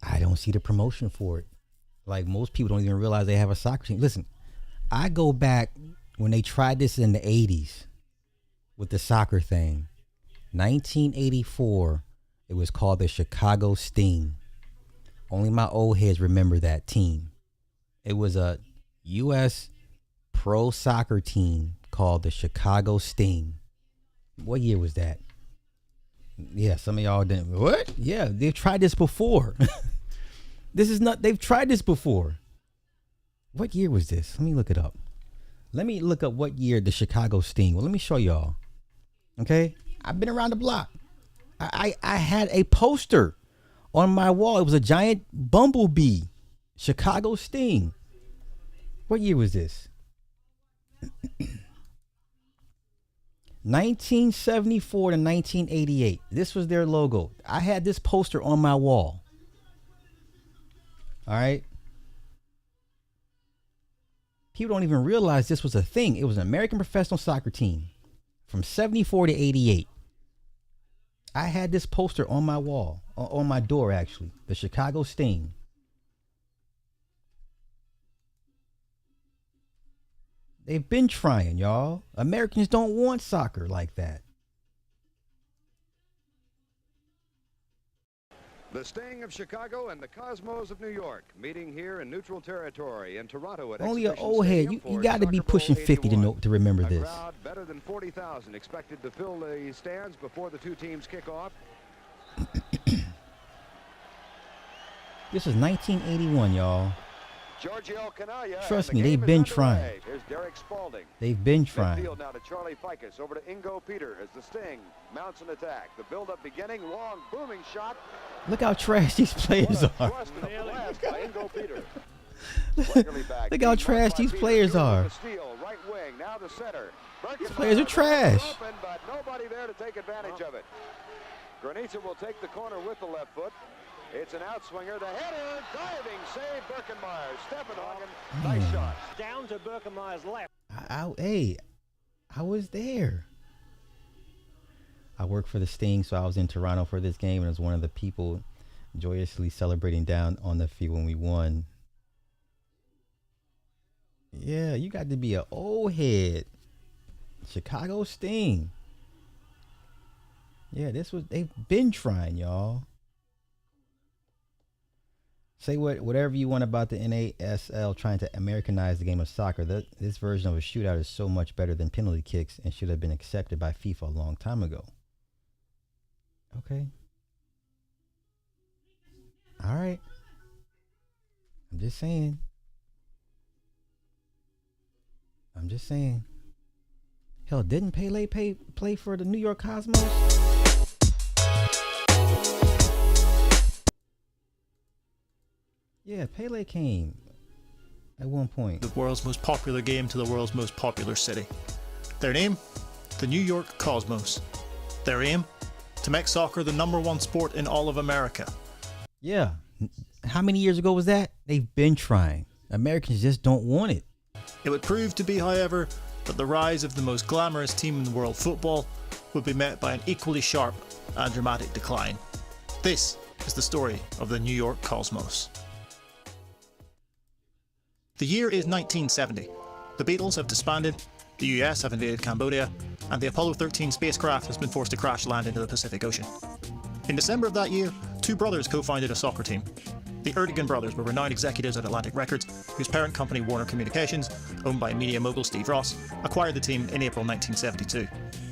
Speaker 1: I don't see the promotion for it. Like most people don't even realize they have a soccer team. Listen, I go back when they tried this in the 80s with the soccer thing. 1984, it was called the Chicago Sting. Only my old heads remember that team. It was a U.S. pro soccer team called the Chicago Sting. What year was that? Yeah, some of y'all didn't. What? Yeah, they've tried this before. This is not. They've tried this before. What year was this? Let me look it up. Let me look up what year the Chicago Sting. Well, let me show y'all. Okay, I've been around the block. I had a poster on my wall. It was a giant bumblebee. Chicago Sting. What year was this? 1974 to 1988. This was their logo. I had this poster on my wall. All right. People don't even realize this was a thing. It was an American professional soccer team from 74 to 88. I had this poster on my wall, on my door, actually. The Chicago Sting. They've been trying, y'all. Americans don't want soccer like that.
Speaker 3: The Sting of Chicago and the Cosmos of New York meeting here in neutral territory in Toronto at
Speaker 1: Only an
Speaker 3: Exhibition
Speaker 1: old head.
Speaker 3: Stadium
Speaker 1: You
Speaker 3: for
Speaker 1: got to be
Speaker 3: Soccer Bowl
Speaker 1: pushing 50 to
Speaker 3: 81.
Speaker 1: to remember
Speaker 3: A
Speaker 1: this.
Speaker 3: crowd better than 40,000 expected to fill the stands before the two teams kick off.
Speaker 1: This is 1981, y'all.
Speaker 3: Giorgio Canaglia.
Speaker 1: Trust
Speaker 3: and the
Speaker 1: me,
Speaker 3: game
Speaker 1: they've
Speaker 3: is
Speaker 1: been
Speaker 3: underway.
Speaker 1: trying.
Speaker 3: Here's Derek Spalding.
Speaker 1: They've been trying.
Speaker 3: Midfield now to Charlie Ficus. Over to Ingo Peter as the Sting mounts an attack. The build-up beginning. Long, booming shot.
Speaker 1: Look how trash these players
Speaker 3: What a
Speaker 1: are.
Speaker 3: thrust and a blast by Ingo Peter.
Speaker 1: Look how trash these players are.
Speaker 3: Steal, right wing, now to center.
Speaker 1: These players are trash.
Speaker 3: Open, but nobody there to take advantage of it. Granitza will take the corner with the left foot. It's an outswinger. The header, diving save, Birkenmeyer. Steffenhagen, nice shot.
Speaker 4: Down to Birkenmeyer's left.
Speaker 1: I was there. I worked for the Sting, so I was in Toronto for this game, and I was one of the people joyously celebrating down on the field when we won. Yeah, you got to be an old head. Chicago Sting. Yeah, they've been trying, y'all. Say whatever you want about the NASL trying to Americanize the game of soccer. This version of a shootout is so much better than penalty kicks and should have been accepted by FIFA a long time ago. Okay. All right. I'm just saying. Hell, didn't Pele play for the New York Cosmos? Yeah, Pele came at one point.
Speaker 5: The world's most popular game to the world's most popular city. Their name? The New York Cosmos. Their aim? To make soccer the #1 sport in all of America.
Speaker 1: Yeah. How many years ago was that? They've been trying. Americans just don't want it.
Speaker 5: It would prove to be, however, that the rise of the most glamorous team in world football would be met by an equally sharp and dramatic decline. This is the story of the New York Cosmos. The year is 1970. The Beatles have disbanded, the US have invaded Cambodia, and the Apollo 13 spacecraft has been forced to crash land into the Pacific Ocean. In December of that year, two brothers co-founded a soccer team. The Erdogan brothers were renowned executives at Atlantic Records, whose parent company Warner Communications, owned by media mogul Steve Ross, acquired the team in April 1972.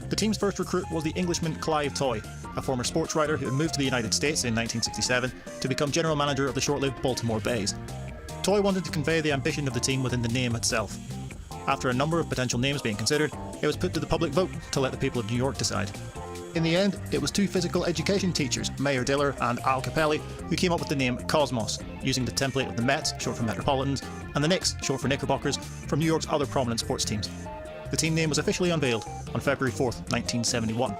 Speaker 5: The team's first recruit was the Englishman Clive Toye, a former sports writer who had moved to the United States in 1967 to become general manager of the short-lived Baltimore Bays. Toye wanted to convey the ambition of the team within the name itself. After a number of potential names being considered, it was put to the public vote to let the people of New York decide. In the end, it was two physical education teachers, Mayor Diller and Al Capelli, who came up with the name Cosmos, using the template of the Mets, short for Metropolitans, and the Knicks, short for Knickerbockers, from New York's other prominent sports teams. The team name was officially unveiled on February 4th, 1971.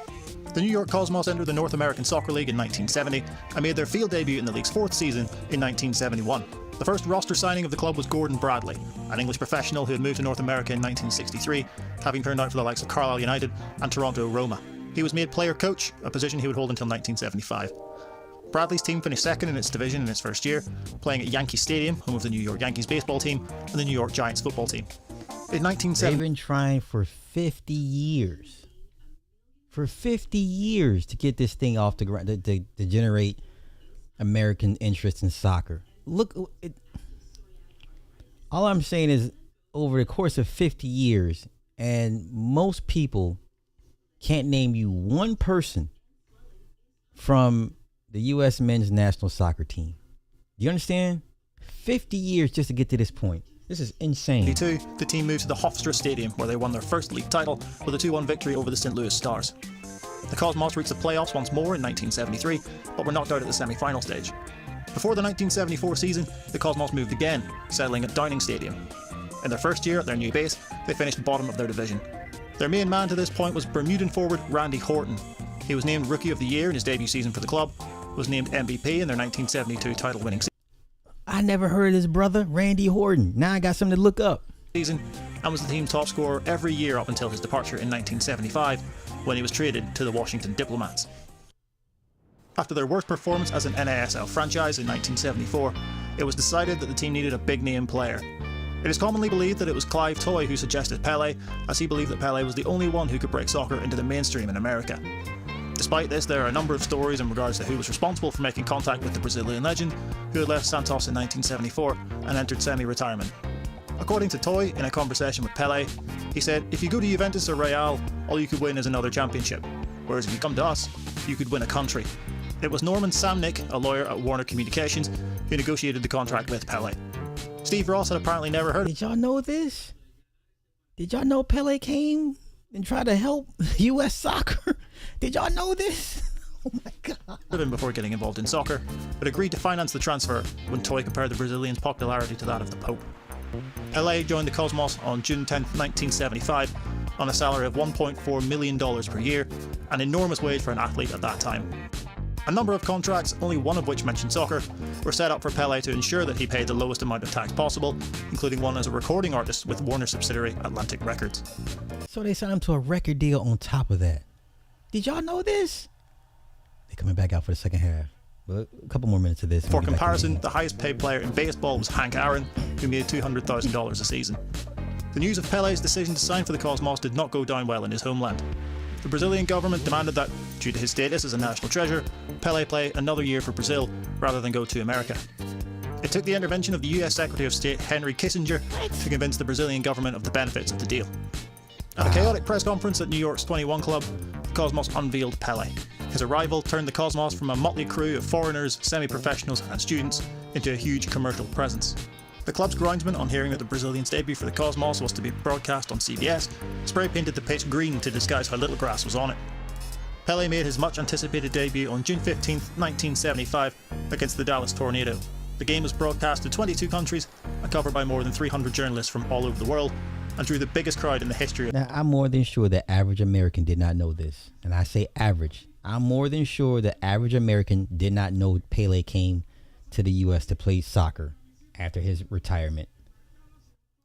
Speaker 5: The New York Cosmos entered the North American Soccer League in 1970 and made their field debut in the league's fourth season in 1971. The first roster signing of the club was Gordon Bradley, an English professional who had moved to North America in 1963, having turned out for the likes of Carlisle United and Toronto Roma. He was made player-coach, a position he would hold until 1975. Bradley's team finished second in its division in its first year, playing at Yankee Stadium, home of the New York Yankees baseball team and the New York Giants football team. In 1970,
Speaker 1: they've been trying for 50 years. For 50 years to get this thing off the ground, to generate American interest in soccer. Look, all I'm saying is over the course of 50 years, and most people can't name you one person from the U.S. men's national soccer team. Do you understand? 50 years just to get to this point. This is insane.
Speaker 5: The team moved to the Hofstra Stadium, where they won their first league title with a 2-1 victory over the St. Louis Stars. The Cosmos reached the playoffs once more in 1973, but were knocked out at the semi-final stage. Before the 1974 season, the Cosmos moved again, settling at Downing Stadium. In their first year at their new base, they finished bottom of their division. Their main man to this point was Bermudan forward Randy Horton. He was named Rookie of the Year in his debut season for the club, was named MVP in their 1972 title-winning
Speaker 1: I never heard of this brother, Randy Horton. Now I got something to look up.
Speaker 5: Season, and was the team top scorer every year up until his departure in 1975, when he was traded to the Washington Diplomats. After their worst performance as an NASL franchise in 1974, it was decided that the team needed a big-name player. It is commonly believed that it was Clive Toye who suggested Pelé, as he believed that Pelé was the only one who could break soccer into the mainstream in America. Despite this, there are a number of stories in regards to who was responsible for making contact with the Brazilian legend, who had left Santos in 1974 and entered semi-retirement. According to Toye, in a conversation with Pelé, he said, "If you go to Juventus or Real, all you could win is another championship. Whereas if you come to us, you could win a country." It was Norman Samnick, a lawyer at Warner Communications, who negotiated the contract with Pelé. Steve Ross had apparently never heard.
Speaker 1: Did y'all know this? Did y'all know Pelé came and tried to help U.S. soccer? Did y'all know this? Oh my God.
Speaker 5: Of him before getting involved in soccer, but agreed to finance the transfer when Toye compared the Brazilian's popularity to that of the Pope. Pelé joined the Cosmos on June 10, 1975, on a salary of $1.4 million per year, an enormous wage for an athlete at that time. A number of contracts, only one of which mentioned soccer, were set up for Pelé to ensure that he paid the lowest amount of tax possible, including one as a recording artist with Warner subsidiary Atlantic Records.
Speaker 1: So they signed him to a record deal on top of that. Did y'all know this? They're coming back out for the second half. But a couple more minutes of this.
Speaker 5: For comparison, the highest paid player in baseball was Hank Aaron, who made $200,000 a season. The news of Pelé's decision to sign for the Cosmos did not go down well in his homeland. The Brazilian government demanded that, due to his status as a national treasure, Pelé play another year for Brazil rather than go to America. It took the intervention of the US Secretary of State Henry Kissinger to convince the Brazilian government of the benefits of the deal. At a chaotic press conference at New York's 21 Club, the Cosmos unveiled Pelé. His arrival turned the Cosmos from a motley crew of foreigners, semi-professionals and students into a huge commercial presence. The club's groundsman, on hearing that the Brazilian's debut for the Cosmos was to be broadcast on CBS, spray-painted the pitch green to disguise how little grass was on it. Pelé made his much-anticipated debut on June 15, 1975, against the Dallas Tornado. The game was broadcast to 22 countries and covered by more than 300 journalists from all over the world, and drew the biggest crowd in the history of...
Speaker 1: Now, I'm more than sure the average American did not know this. And I say average. I'm more than sure the average American did not know Pelé came to the U.S. to play soccer after his retirement.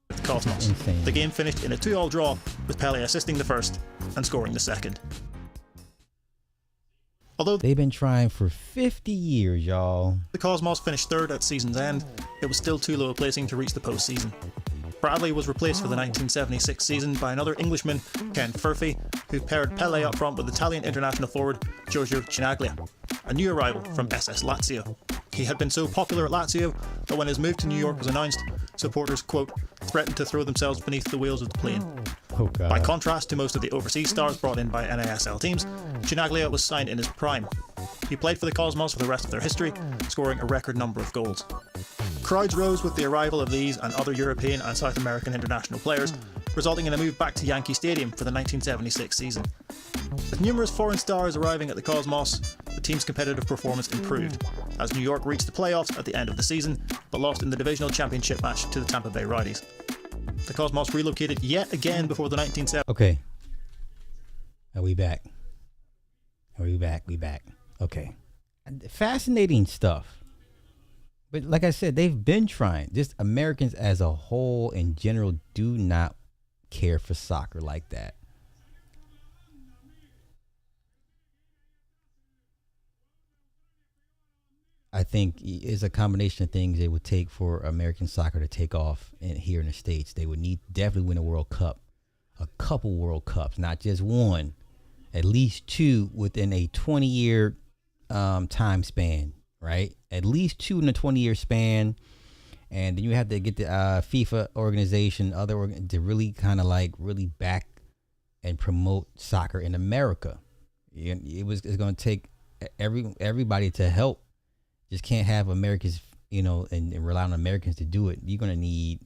Speaker 5: The Cosmos.
Speaker 1: Insane.
Speaker 5: The game finished in a 2-2 draw, with Pelé assisting the first and scoring the second. Although
Speaker 1: They've been trying for 50 years, y'all.
Speaker 5: the Cosmos finished third at season's end, it was still too low a placing to reach the postseason. Bradley was replaced for the 1976 season by another Englishman, Ken Furphy, who paired Pelé up front with Italian international forward Giorgio Chinaglia, a new arrival from SS Lazio. He had been so popular at Lazio that when his move to New York was announced, supporters, quote, threatened to throw themselves beneath the wheels of the plane.
Speaker 1: Oh, God.
Speaker 5: By contrast to most of the overseas stars brought in by NASL teams, Chinaglia was signed in his prime. He played for the Cosmos for the rest of their history, scoring a record number of goals. Crowds rose with the arrival of these and other European and South American international players, resulting in a move back to Yankee Stadium for the 1976 season. With numerous foreign stars arriving at the Cosmos, the team's competitive performance improved, as New York reached the playoffs at the end of the season, but lost in the divisional championship match to the Tampa Bay Rowdies. The Cosmos relocated yet again before the 1970s.
Speaker 1: Okay. Are we back? We back. Okay. Fascinating stuff. But like I said, they've been trying. Just Americans as a whole in general do not care for soccer like that. I think it's a combination of things it would take for American soccer to take off here in the States. They would definitely win a World Cup, a couple World Cups, not just one, at least two within a 20-year time span, right? At least two in a 20-year span. And then you have to get the FIFA organization, to really kind of like really back and promote soccer in America. It's going to take everybody to help. Just can't have Americans, and rely on Americans to do it. You're going to need,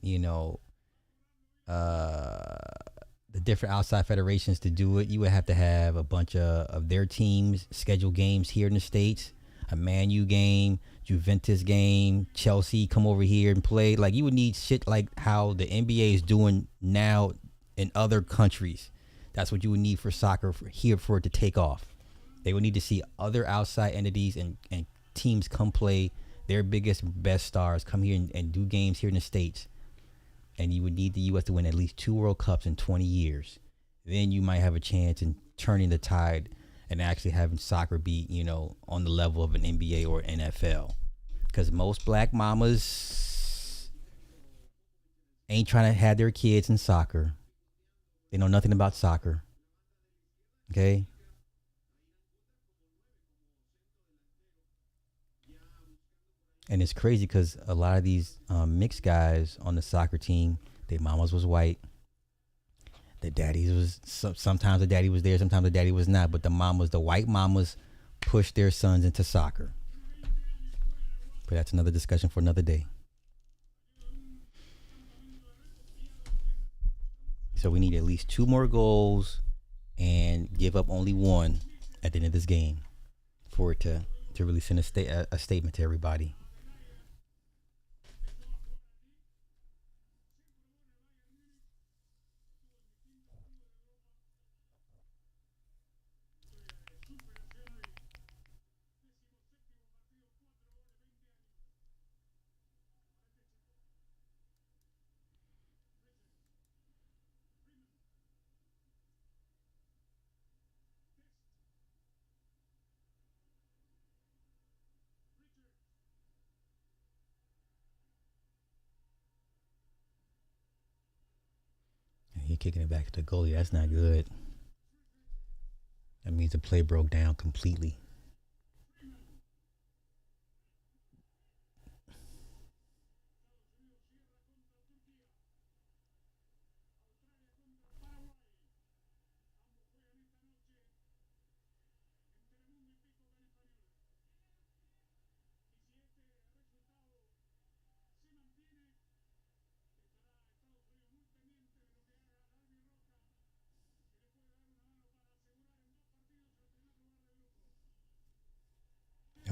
Speaker 1: the different outside federations to do it. You would have to have a bunch of their teams schedule games here in the States, a Man U game, Juventus game, Chelsea come over here and play. Like, you would need shit like how the NBA is doing now in other countries. That's what you would need for soccer here for it to take off. They would need to see other outside entities and teams come play their biggest, best stars come here and do games here in the States. And you would need the U.S. to win at least 2 World Cups in 20 years. Then you might have a chance in turning the tide and actually having soccer be, on the level of an NBA or NFL. Because most black mamas ain't trying to have their kids in soccer. They know nothing about soccer. Okay? And it's crazy because a lot of these mixed guys on the soccer team, their mamas was white. The daddies was, sometimes the daddy was there, sometimes the daddy was not. But the white mamas pushed their sons into soccer. But that's another discussion for another day. So we need at least 2 more goals and give up only 1 at the end of this game for it to really send a statement to everybody. He kicking it back to the goalie. That's not good. That means the play broke down completely.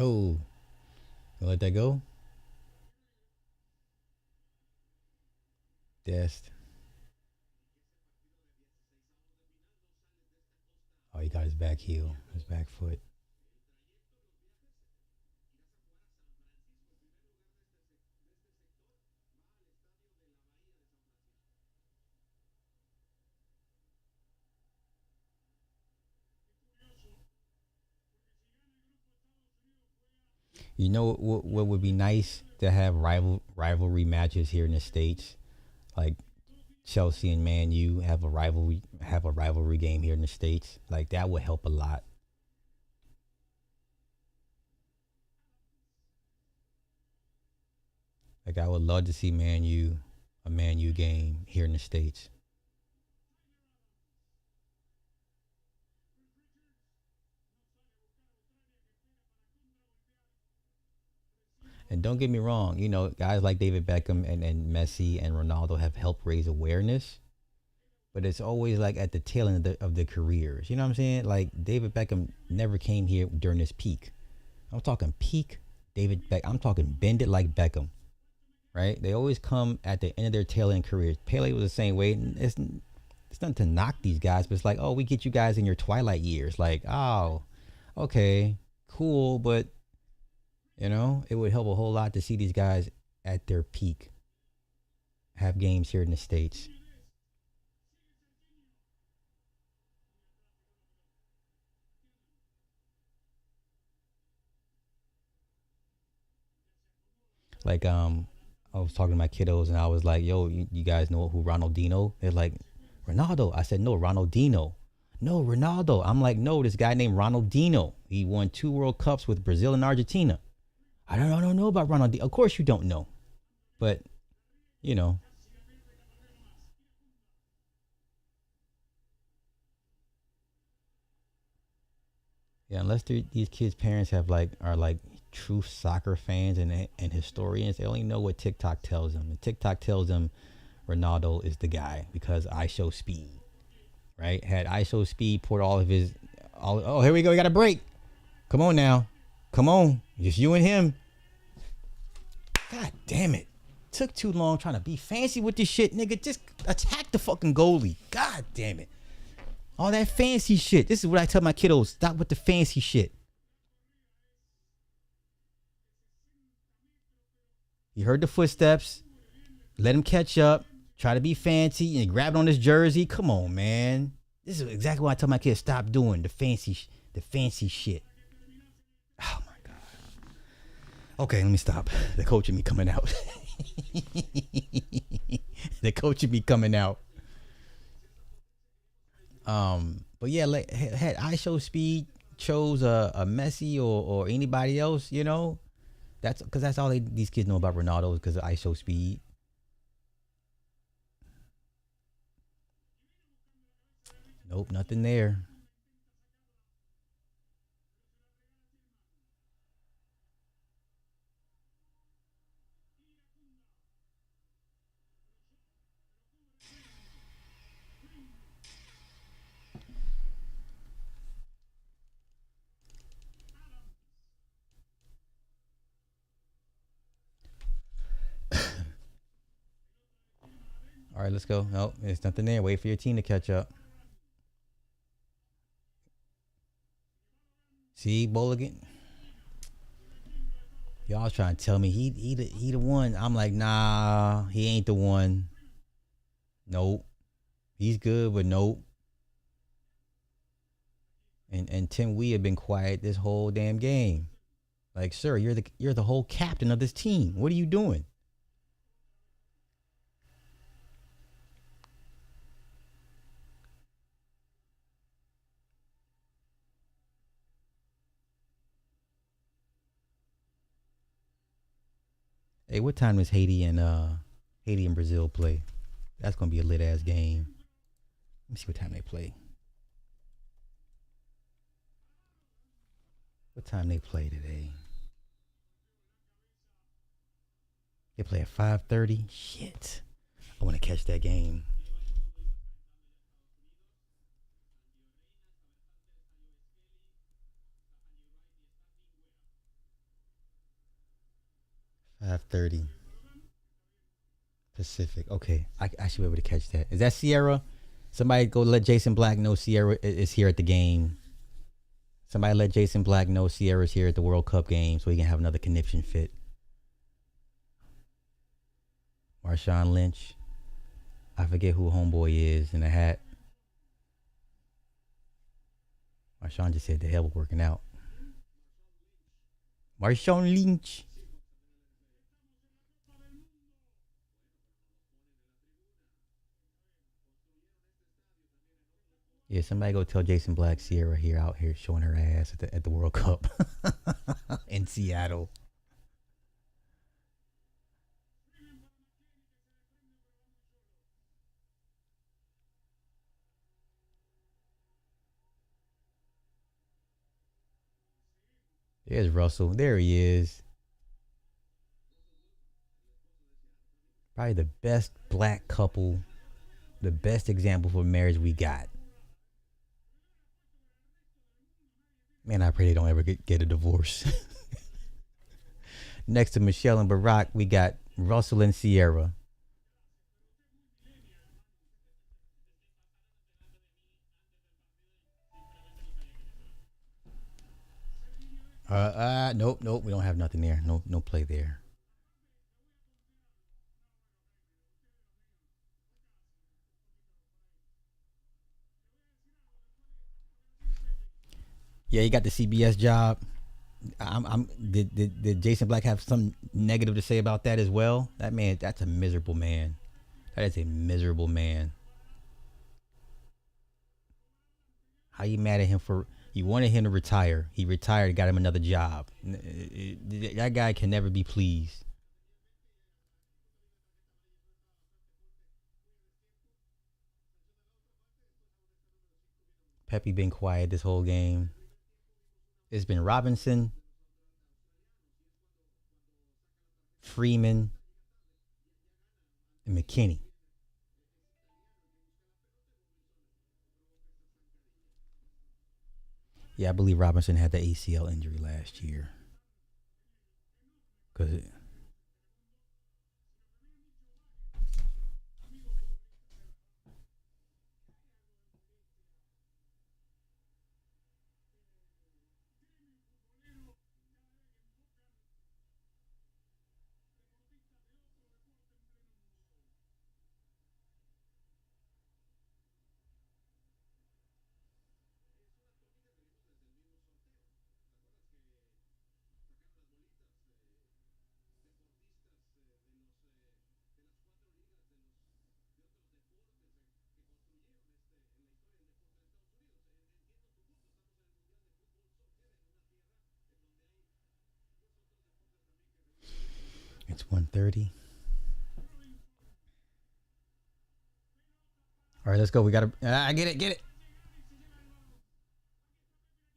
Speaker 1: Oh, you let that go? Dest. Oh, he got his back heel, his back foot. You know what would be nice to have rivalry matches here in the States, like Chelsea and Man U have a rivalry game here in the States. Like that would help a lot. Like I would love to see a Man U game here in the States. And don't get me wrong, you know, guys like David Beckham and Messi and Ronaldo have helped raise awareness. But it's always like at the tail end of the careers. You know what I'm saying? Like David Beckham never came here during his peak. I'm talking peak David Beckham. I'm talking bend it like Beckham. Right? They always come at the end of their tail end careers. Pele was the same way. It's nothing to knock these guys, but it's like, oh, we get you guys in your twilight years. Like, oh, okay, cool, but you know, it would help a whole lot to see these guys at their peak have games here in the States. Like, I was talking to my kiddos and I was like, yo, you guys know who Ronaldinho? They're like, Ronaldo. I said, no, Ronaldinho. No, Ronaldo. I'm like, no, this guy named Ronaldinho. He won 2 World Cups with Brazil and Argentina. I don't know about Ronaldinho. Of course you don't know. But, you know. Yeah, unless these kids' parents are true soccer fans and historians, they only know what TikTok tells them. And TikTok tells them Ronaldo is the guy because I Show Speed, right? Had I Show Speed poured all of his, oh, here we go. We got a break. Come on now. Come on. Just you and him. God damn it. Took too long trying to be fancy with this shit, nigga. Just attack the fucking goalie. God damn it. All that fancy shit. This is what I tell my kiddos. Stop with the fancy shit. You heard the footsteps. Let him catch up. Try to be fancy and grab on his jersey. Come on, man. This is exactly what I tell my kids. Stop doing the fancy shit. Oh my God. Okay, let me stop. The coach and me coming out. the coach would be coming out. But yeah, like had IShowSpeed chose a Messi or anybody else, you know, that's because that's all these kids know about Ronaldo is because of IShowSpeed. Nope, nothing there. All right, let's go. Nope, there's nothing there. Wait for your team to catch up. See, Boligan. Y'all trying to tell me he the one. I'm like, nah, he ain't the one. Nope. He's good, but nope. And Tim Wee have been quiet this whole damn game. Like, sir, you're the whole captain of this team. What are you doing? Hey, what time does Haiti and Brazil play? That's gonna be a lit ass game. Let me see what time they play. What time they play today? They play at 5:30. Shit, I want to catch that game. $5:30 Pacific. Okay, I should be able to catch that. Is that Sierra? Somebody go let Jason Black know Sierra is here at the game. Somebody let Jason Black know Sierra's here at the World Cup game so he can have another conniption fit. Marshawn Lynch. I forget who homeboy is in the hat. Marshawn just said the hell with working out. Marshawn Lynch. Yeah, somebody go tell Jason Black Sierra here out here showing her ass at the World Cup in Seattle. There's Russell. There he is. Probably the best black couple, the best example for marriage we got. Man, I pray they don't ever get a divorce. Next to Michelle and Barack, we got Russell and Sierra. Nope, we don't have nothing there. No play there. Yeah, he got the CBS job. Did Jason Black have something negative to say about that as well? That man, that's a miserable man. That is a miserable man. How you mad at him for? You wanted him to retire. He retired, got him another job. That guy can never be pleased. Pepe been quiet this whole game. It's been Robinson, Freeman, and McKinney. Yeah, I believe Robinson had the ACL injury last year. Cause It's 1:30. All right, let's go. We gotta. I get it. Get it.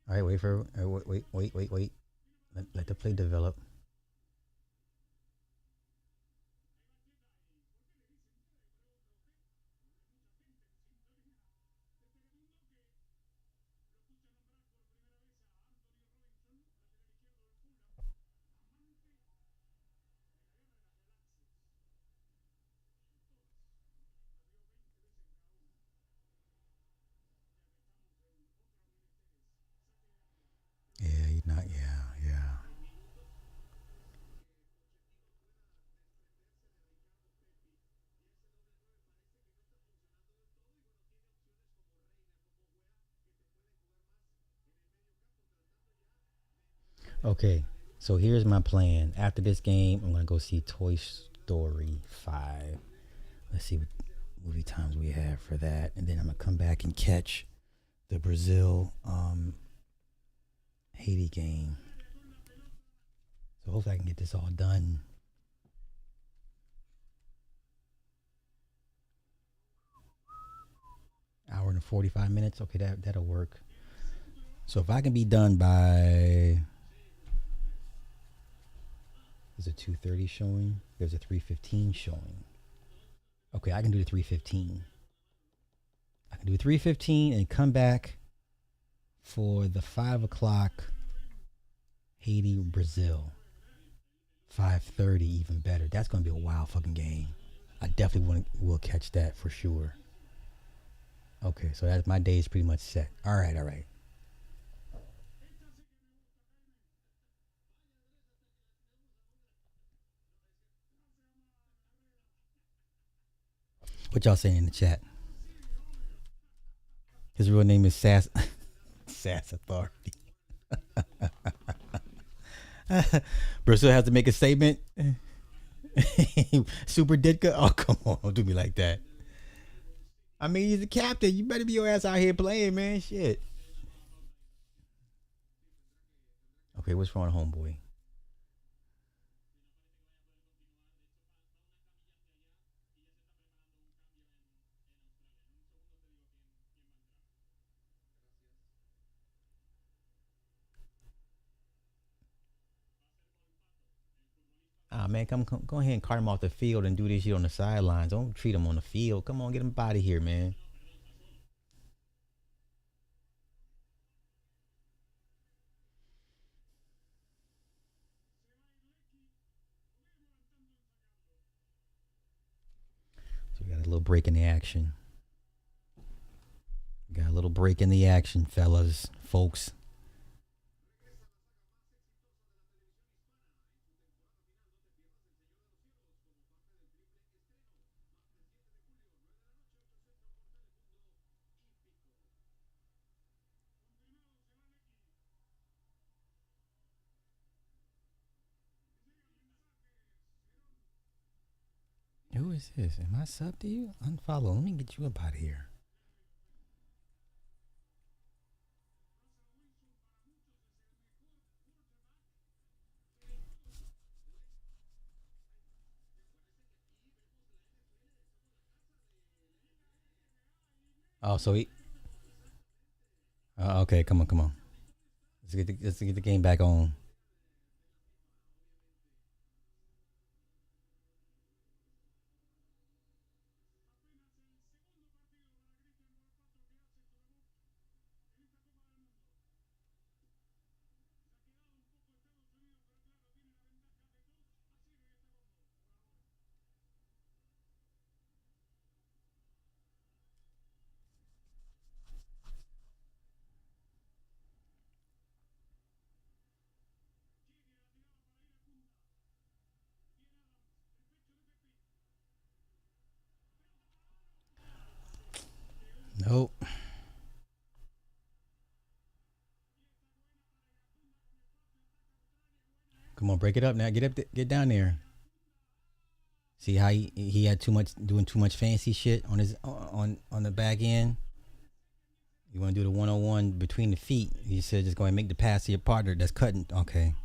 Speaker 1: All right, wait for. Wait. Let the play develop. Yeah, you're not. Yeah. Okay, so here's my plan. After this game, I'm gonna go see Toy Story 5. Let's see what movie times we have for that, and then I'm gonna come back and catch the Brazil Haiti game. So hopefully I can get this all done. Hour and 45 minutes. Okay, that'll work. So if I can be done by, there's a 2:30 showing. There's a 3:15 showing. Okay, I can do the 3:15. I can do 3:15 and come back for the 5 o'clock Haiti Brazil. 5:30 even better. That's gonna be a wild fucking game. I definitely will catch that for sure. Okay, so that's my day is pretty much set. All right. What y'all saying in the chat? His real name is Sass Authority. Brazil has to make a statement. Super Ditka? Oh, come on. Don't do me like that. I mean, he's the captain. You better be your ass out here playing, man. Shit. Okay, what's wrong, homeboy? Ah, man, come go ahead and cart him off the field and do this shit on the sidelines. Don't treat him on the field. Come on, get him out of here, man. So we got a little break in the action. Got a little break in the action, fellas, folks. Who is this? Am I sub to you? Unfollow. Let me get you up out of here. Oh, so he. Okay, come on. Let's get the game back on. Nope. Come on, break it up now. Get down there. See how he had doing too much fancy shit on his on the back end. You want to do the 101 between the feet. You said just go and make the pass to your partner that's cutting. Okay.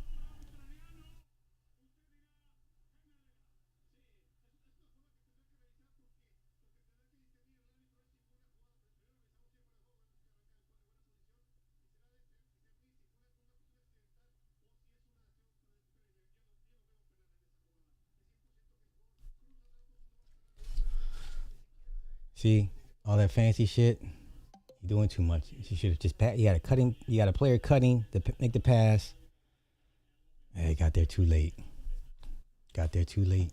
Speaker 1: See, all that fancy shit. You're doing too much. You should have just passed. You got a cutting. You got a player cutting to make the pass. Hey, got there too late. Got there too late.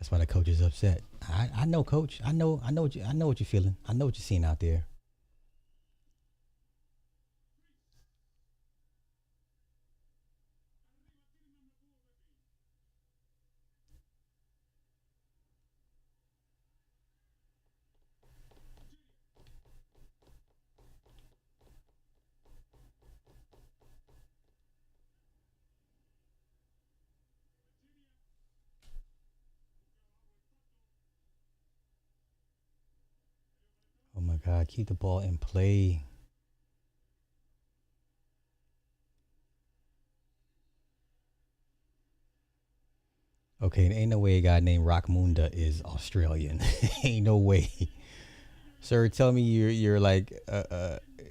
Speaker 1: That's why the coach is upset. I know, coach. I know what you're feeling. I know what you're seeing out there. Oh my God, keep the ball in play. Okay, ain't no way a guy named Rockmunda is Australian. Ain't no way. Sir, tell me you're like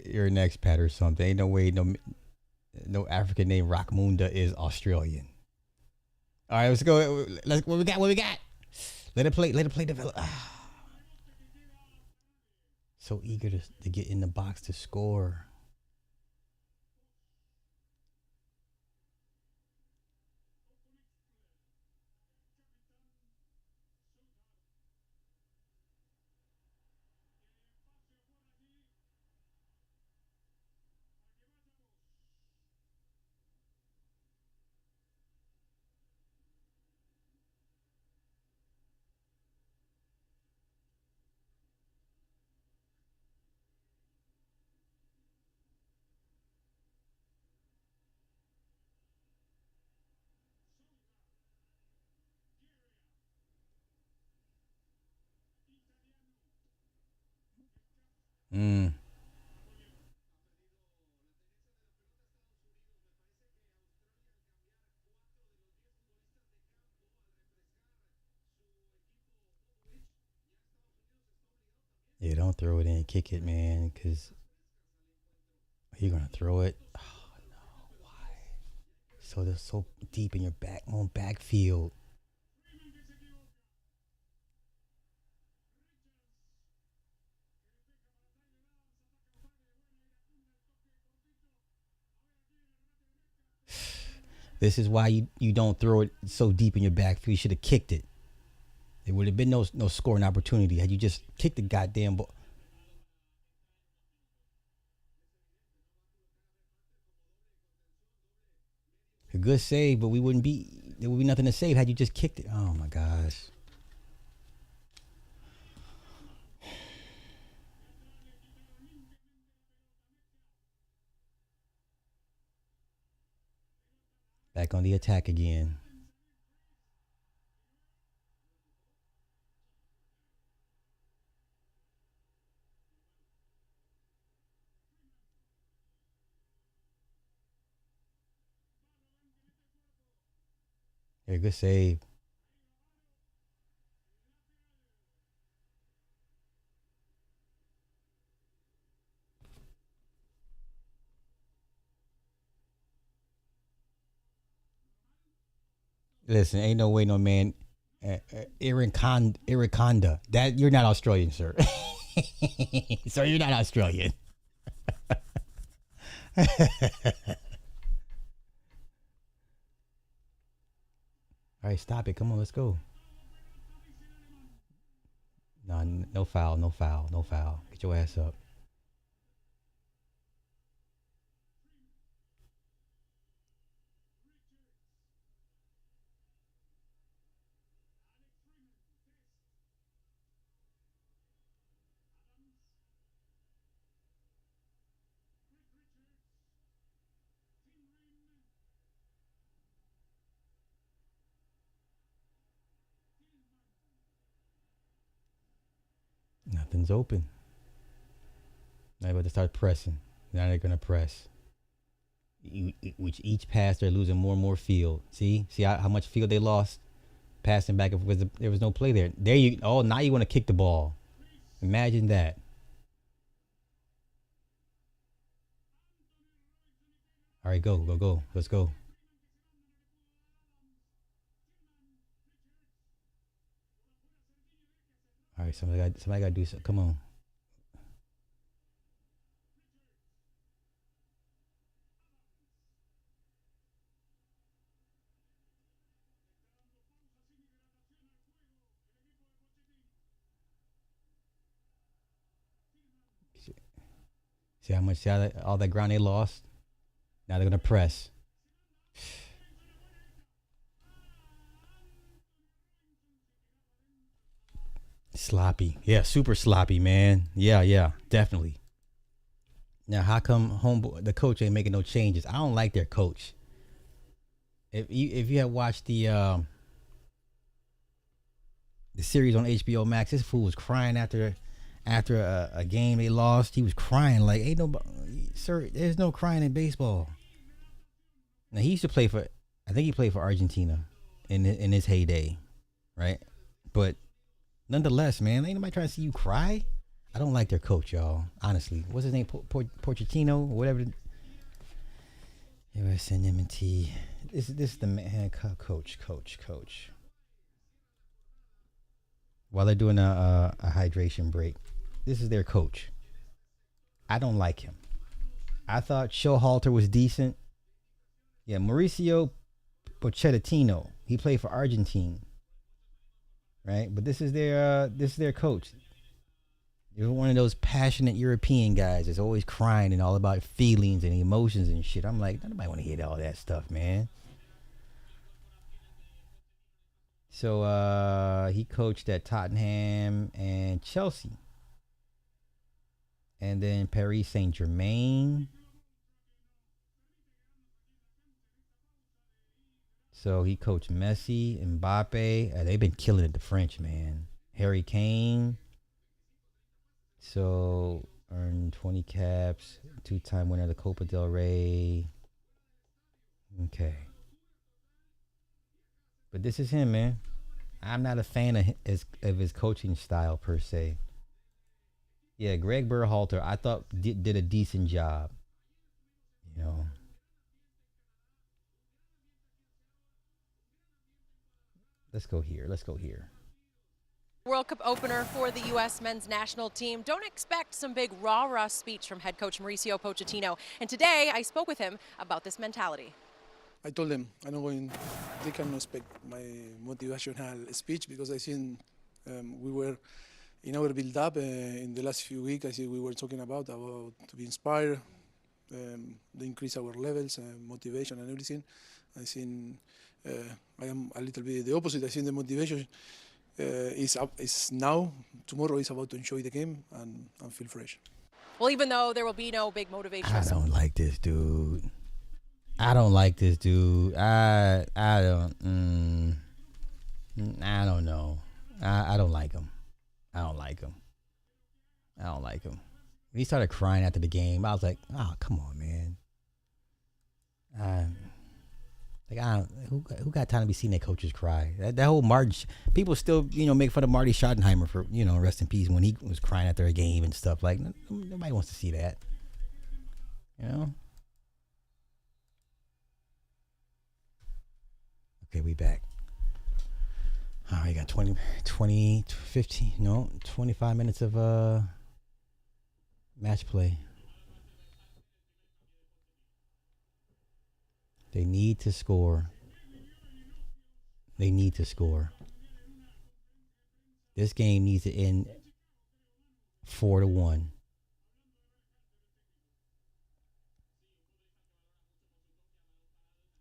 Speaker 1: you're an expat or something. Ain't no way no African named Rockmunda is Australian. All right, let's go. What we got? What we got? Let it play develop. So eager to get in the box to score. Mm. Yeah, don't throw it in. Kick it, man, because you're going to throw it. Oh, no. Why? So they're so deep in your backfield. This is why you don't throw it so deep in your backfield. You should have kicked it. There would have been no scoring opportunity had you just kicked the goddamn ball. A good save, but there would be nothing to save had you just kicked it. Oh my gosh. Back on the attack again. Yeah, good save. Listen, ain't no way no man. Iraconda. That you're not Australian, sir. Sir, you're not Australian. All right, stop it. Come on, let's go. No foul, no foul, no foul. Get your ass up. Nothing's open. Now about to start pressing. Now they're gonna press. Which each pass they're losing more and more field. See how much field they lost, passing back and forth. There was no play there. There you. Oh, now you want to kick the ball. Imagine that. All right, go. Let's go. All right, somebody got to do something. Come on. See how much, all that ground they lost? Now they're going to press. Sloppy. Yeah, super sloppy, man. Yeah, definitely. Now, how come the coach ain't making no changes? I don't like their coach. If you have watched the series on HBO Max, this fool was crying after a game they lost. He was crying like, "Ain't no, sir, there's no crying in baseball." Now he used to play for, I think he played for Argentina in his heyday, right? But nonetheless, man, ain't nobody trying to see you cry. I don't like their coach, y'all. Honestly, what's his name? Pochettino, whatever. USNMT. This is the man, coach. While they're doing a hydration break, this is their coach. I don't like him. I thought Showalter was decent. Yeah, Mauricio Pochettino. He played for Argentina, right? But this is their coach. You're one of those passionate European guys that's always crying and all about feelings and emotions and shit. I'm like, nobody want to hear all that stuff, man. So he coached at Tottenham and Chelsea. And then Paris Saint-Germain. So he coached Messi, Mbappe. They've been killing it, the French, man. Harry Kane. So earned 20 caps, 2-time winner of the Copa del Rey. Okay. But this is him, man. I'm not a fan of his coaching style per se. Yeah, Greg Berhalter, I thought did a decent job. You know. Let's go here.
Speaker 6: World Cup opener for the U.S. men's national team. Don't expect some big rah-rah speech from head coach Mauricio Pochettino. And today I spoke with him about this mentality.
Speaker 7: I told them they cannot expect my motivational speech because I think we were in our build-up in the last few weeks. I think we were talking about to be inspired, to increase our levels, motivation and everything. I think I am a little bit the opposite. I think the motivation is now. Tomorrow is about to enjoy the game and feel fresh.
Speaker 6: Well, even though there will be no big motivation.
Speaker 1: I don't like this dude. I don't. I don't know. I don't like him. I don't like him. When he started crying after the game, I was like, "Oh, come on, man." Who got time to be seeing their coaches cry? That whole Martin, people still make fun of Marty Schottenheimer for rest in peace when he was crying after a game and stuff. Like nobody wants to see that. Okay, we back. All right, got 25 minutes of match play. They need to score. This game needs to end 4-1.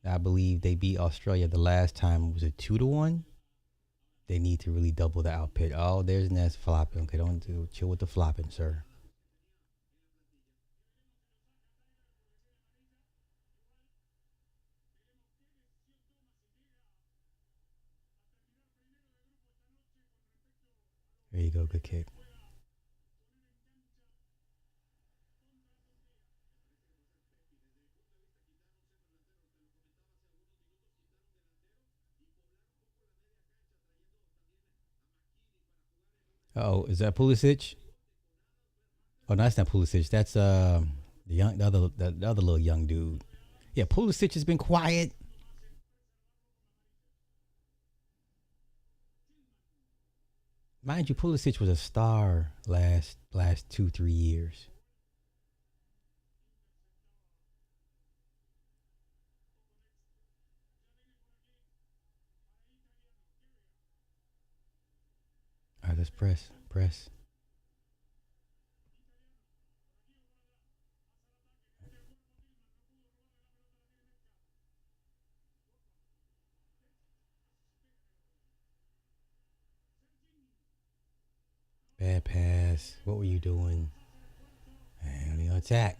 Speaker 1: I believe they beat Australia the last time. Was it 2-1? They need to really double the output. Oh, there's Ness flopping. Okay, chill with the flopping, sir. There you go, good kick. Oh, is that Pulisic? Oh, no, that's not Pulisic. That's the other little young dude. Yeah, Pulisic has been quiet. Mind you, Pulisic was a star last 2-3 years. All right, let's press. Bad pass. What were you doing? And you attack.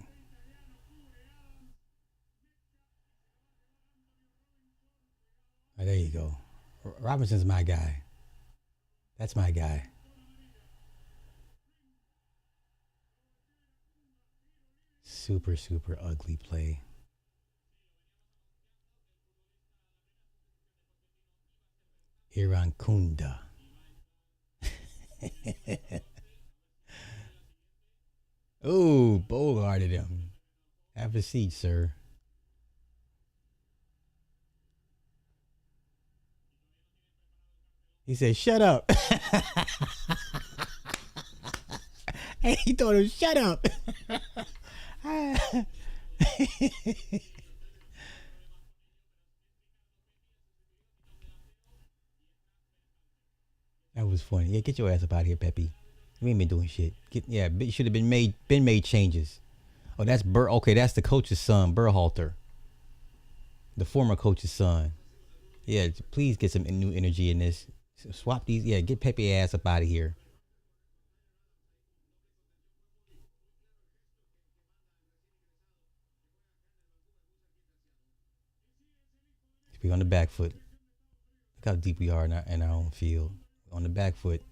Speaker 1: Oh, there you go. Robinson's my guy. That's my guy. Super, super ugly play. Iran Kunda. Oh, Bogarted him. Have a seat, sir. He said, shut up. Hey, he told him, shut up. That was funny. Yeah, get your ass up out of here, Pepe. You ain't been doing shit. Should have been made changes. Oh, that's Okay, that's the coach's son, Berhalter. The former coach's son. Yeah, please get some new energy in this. Swap these. Yeah, get Pepe ass up out of here. Be on the back foot. Look how deep we are in our own field. On the back foot.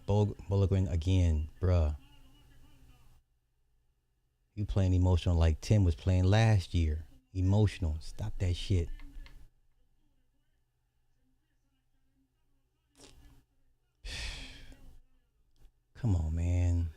Speaker 1: Bulligren again, bruh. You playing emotional like Tim was playing last year. Emotional. Stop that shit. Come on, man.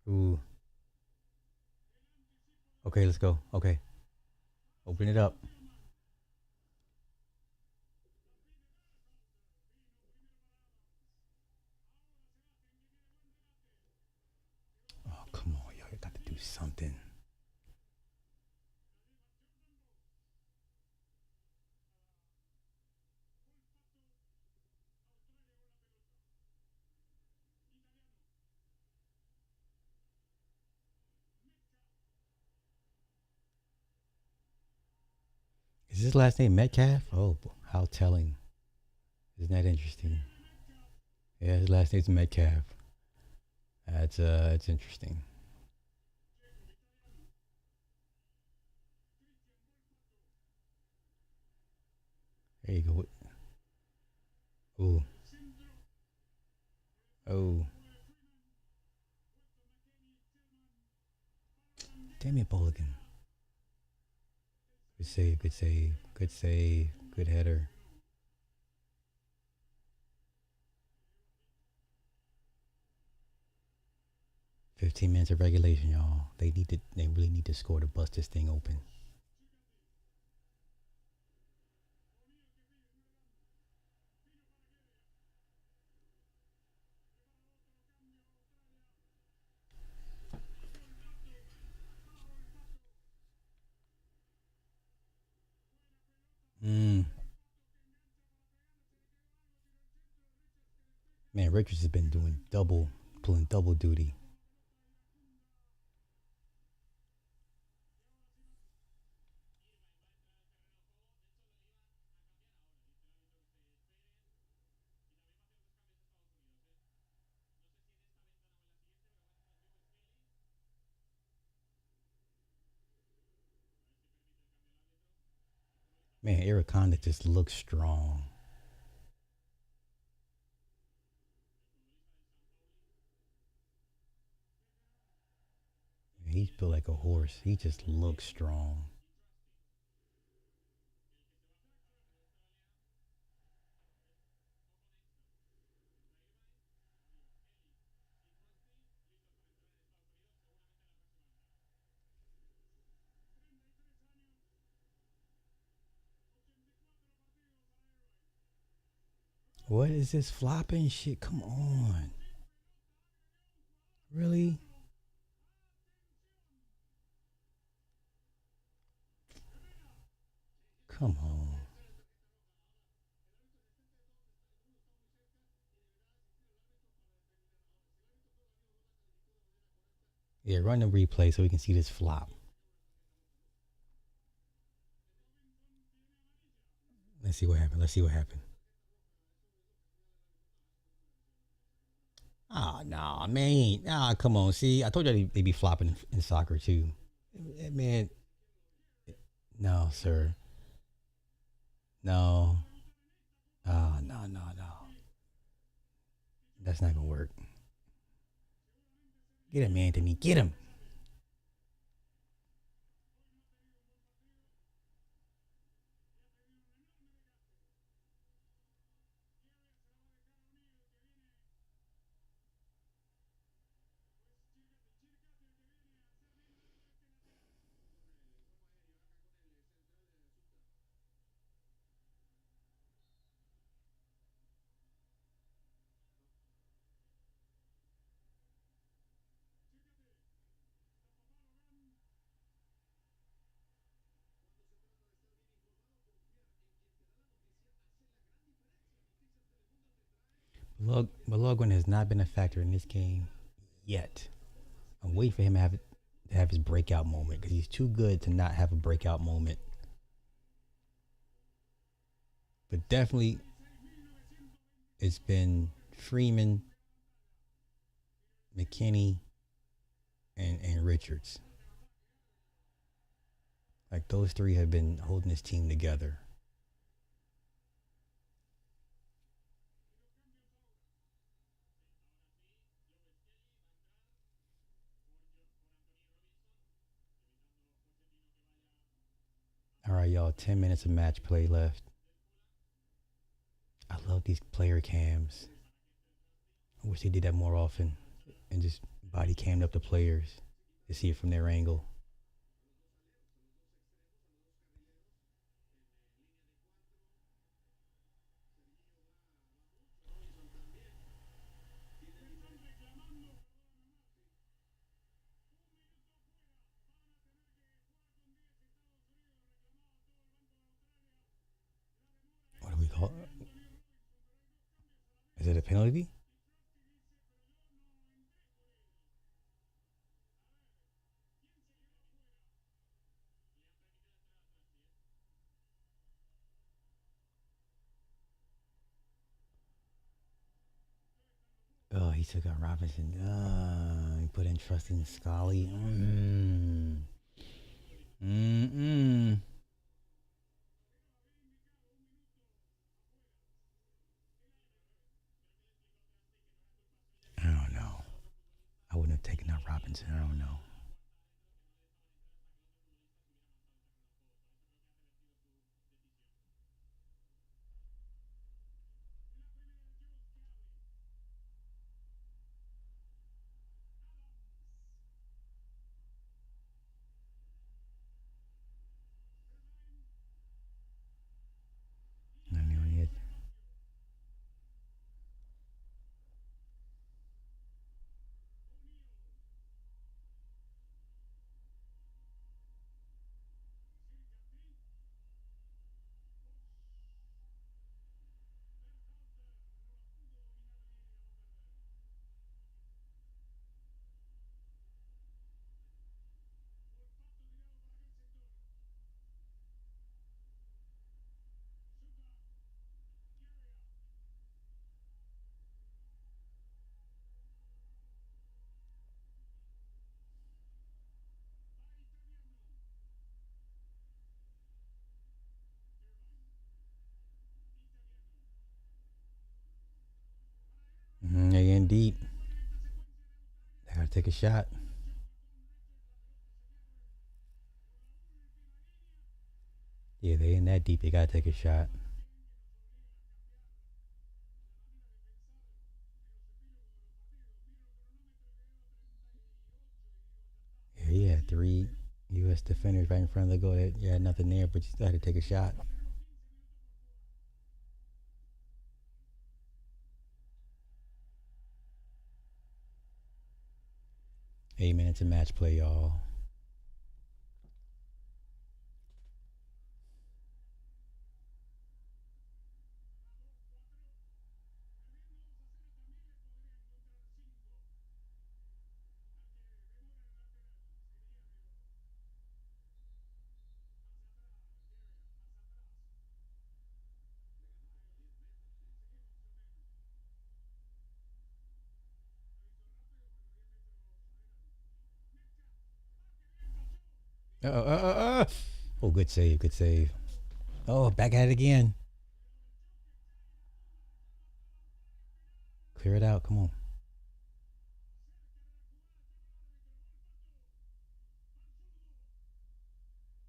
Speaker 1: Ooh. Okay, let's go. Okay. Open it up. Oh, come on, yo. You got to do something. Is his last name Metcalf? Oh, how telling. Isn't that interesting? Yeah, his last name's Metcalf. That's interesting. There you go. Ooh. Oh. Damn it, Bulligan. Good save, good save, good save, good header. $15 of regulation, y'all. They really need to score to bust this thing open. Man, Richards has been pulling double duty. Man, Iraconda just looks strong. He's built like a horse. He just looks strong. What is this flopping shit? Come on. Really? Come on. Yeah, run the replay so we can see this flop. Let's see what happened. Let's see what happened. Ah, nah, man. Nah, come on. See, I told you they be flopping in soccer too. Man, no, sir. No. Ah, no, no, no. That's not gonna work. Get him, Anthony. Get him. Balogun has not been a factor in this game yet. I'm waiting for him to have his breakout moment because he's too good to not have a breakout moment. But definitely, it's been Freeman, McKinney, and Richards. Like those three have been holding this team together. All right, y'all, 10 minutes of match play left. I love these player cams. I wish they did that more often and just body cammed up the players to see it from their angle. What do we call it? Is it a penalty? Oh, he took out Robinson. He put in Trusting Scully. I don't know. I wouldn't have taken out Robinson. I don't know. I mean, it. They in deep. They gotta take a shot. Yeah, they in that deep. They gotta take a shot. Yeah, he had 3 U.S. defenders right in front of the goal. They had nothing there, but you still had to take a shot. 8 minutes of match play, y'all. Oh, good save, good save. Oh, back at it again. Clear it out, come on.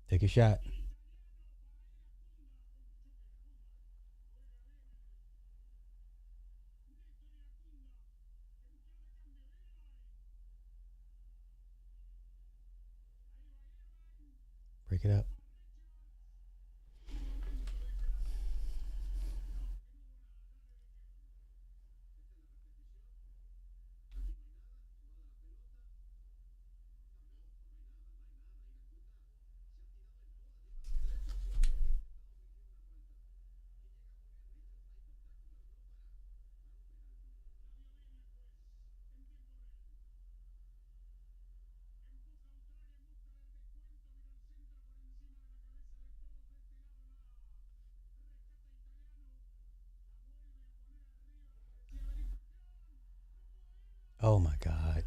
Speaker 1: Take a shot. Break it up. Oh my God.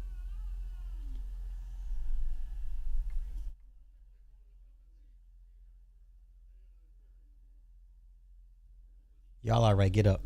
Speaker 1: Y'all all right, get up.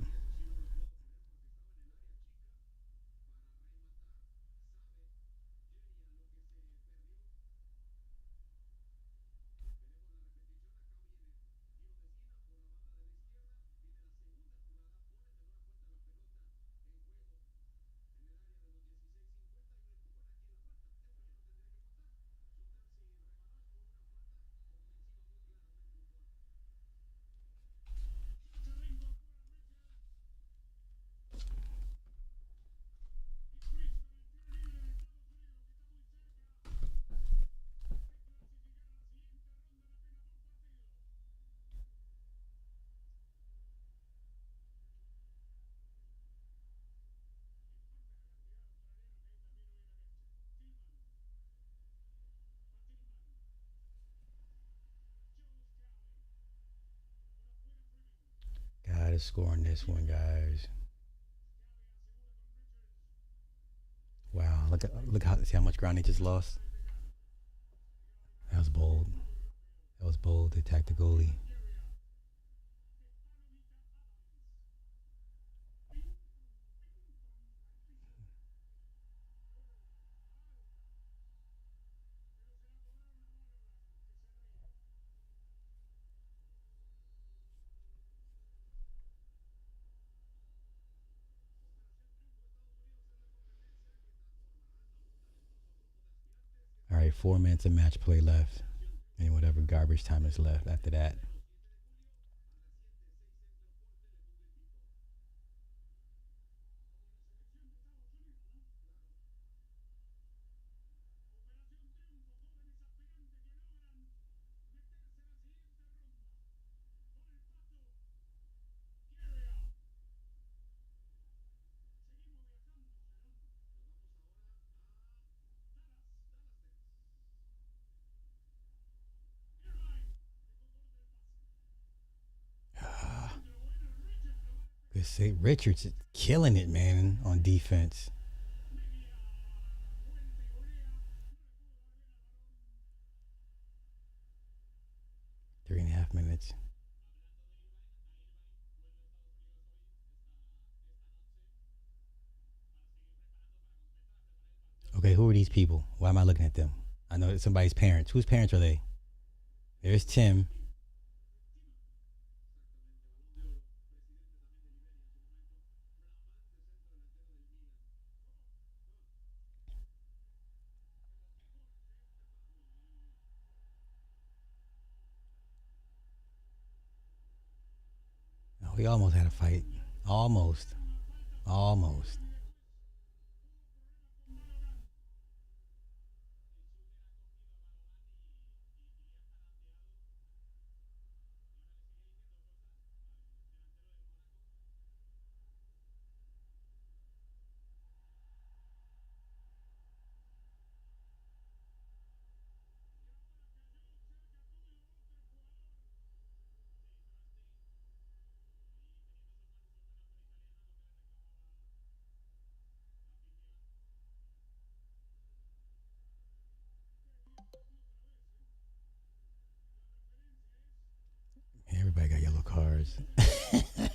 Speaker 1: God is scoring this one, guys. Wow, look how see how much ground they just lost. That was bold. That was bold. They attacked the goalie. All right, 4 minutes of match play left, and whatever garbage time is left after that. Good save. Richards is killing it, man, on defense. Three and a half minutes. Okay, who are these people? Why am I looking at them? I know it's somebody's parents. Whose parents are they? There's Tim. Oh, we almost had a fight. Almost. Almost.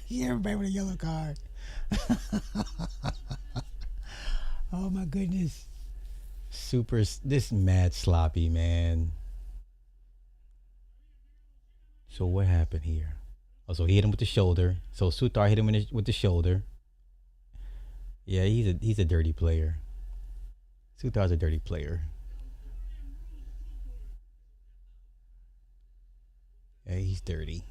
Speaker 1: Everybody with a yellow card. Oh my goodness. This mad sloppy, man. So what happened here? Oh, so he hit him with the shoulder. So Sutar hit him with the shoulder. Yeah, he's a dirty player. Sutar's a dirty player. Yeah, he's dirty.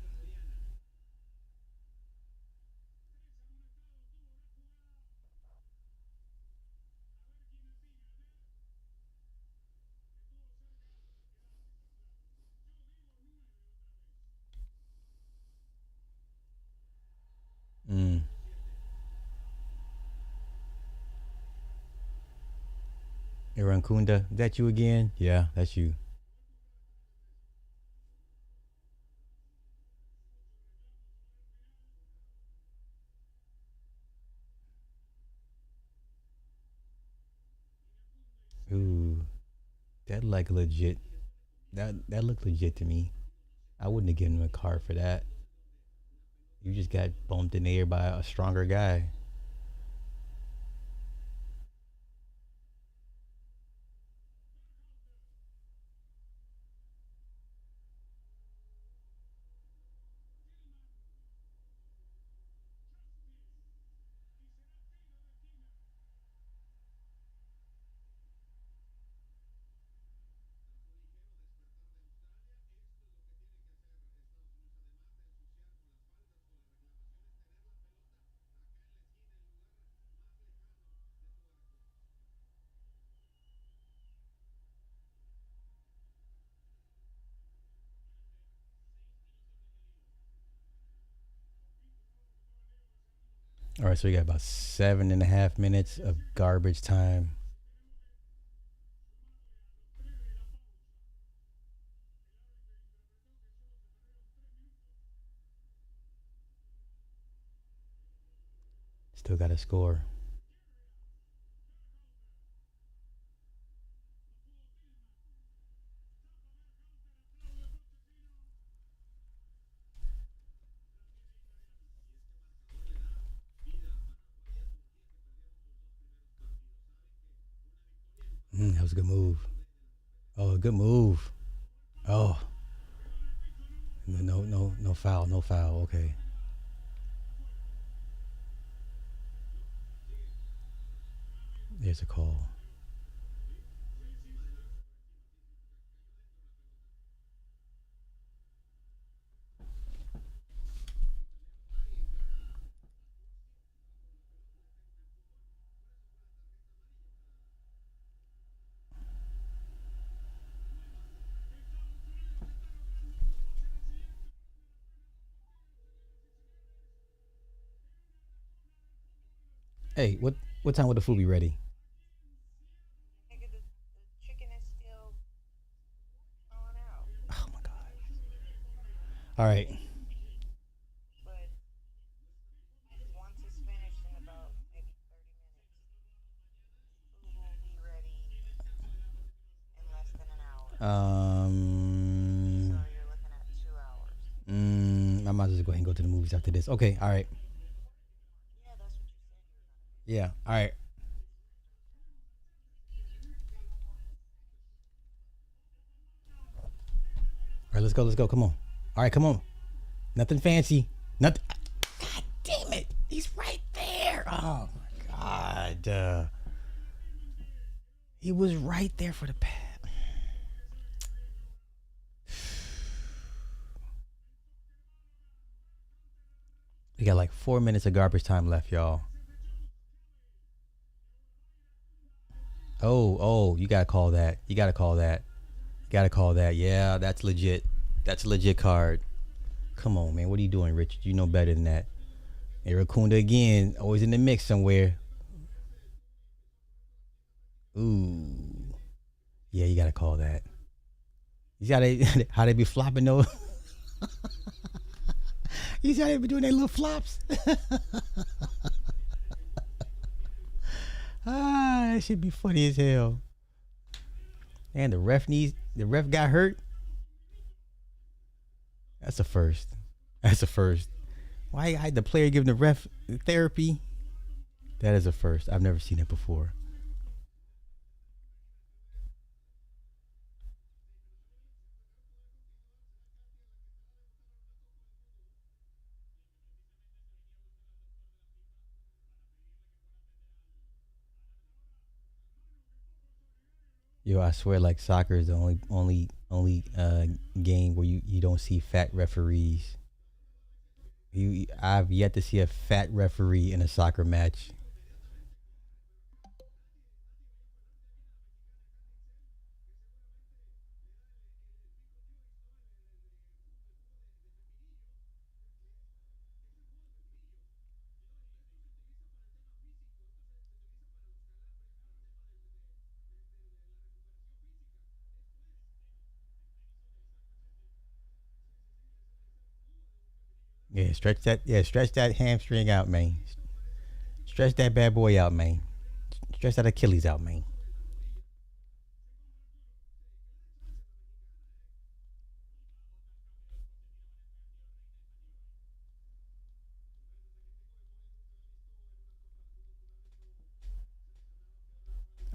Speaker 1: Aaron Kunda, that you again? Yeah, that's you. Ooh, that like legit. That looked legit to me. I wouldn't have given him a card for that. You just got bumped in the air by a stronger guy. All right, so we got about 7.5 minutes of garbage time. Still got to score. That was a good move. Oh, good move. Oh. No foul, no foul. Okay. There's a call. Hey, what time would the food be ready?
Speaker 2: Nigga, the chicken is still thawing out.
Speaker 1: Oh my god. All right.
Speaker 2: But once it's finished in about maybe 30 minutes, food will be ready in less than an hour. So you're looking at 2 hours.
Speaker 1: I might as well go ahead and go to the movies after this. Okay, all right.
Speaker 2: Yeah, that's what you said you were gonna do.
Speaker 1: Yeah, all right. All right, let's go. Come on. All right, come on. Nothing fancy. Nothing. God damn it. He's right there. Oh, my God. He was right there for the pass. We got like 4 minutes of garbage time left, y'all. Oh, you gotta call that. You gotta call that. Yeah, that's legit. That's a legit card. Come on, man. What are you doing, Richard? You know better than that. Irakunda again, always in the mix somewhere. Ooh. Yeah, you gotta call that. You see how they be flopping those? You see how they be doing their little flops? That should be funny as hell. And the ref got hurt. That's a first. Why hide the player giving the ref therapy? That is a first. I've never seen it before. Yo, I swear, like soccer is the only game where you don't see fat referees. I've yet to see a fat referee in a soccer match. Yeah, stretch that hamstring out, man. Stretch that bad boy out, man. Stretch that Achilles out, man.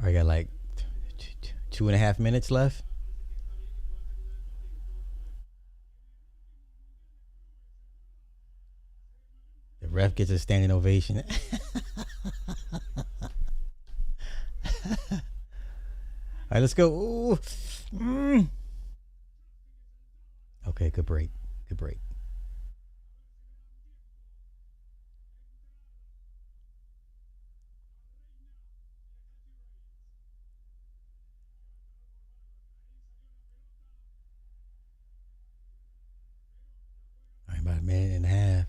Speaker 1: I got like 2.5 minutes left. The ref gets a standing ovation. All right, let's go. Ooh. Okay, good break. Good break. All right, about a minute and a half.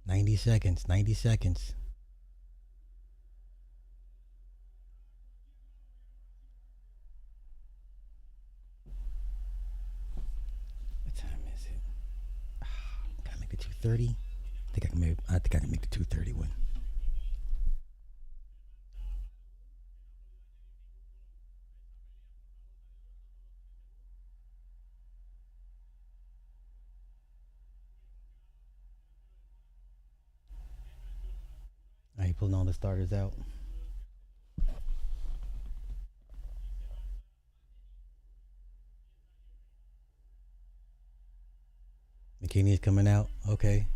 Speaker 1: 90 seconds. 90 seconds. What time is it? Can I make the 2:30? I think I can make the 2:30 one. Are you pulling all the starters out? McKinney is coming out. Okay.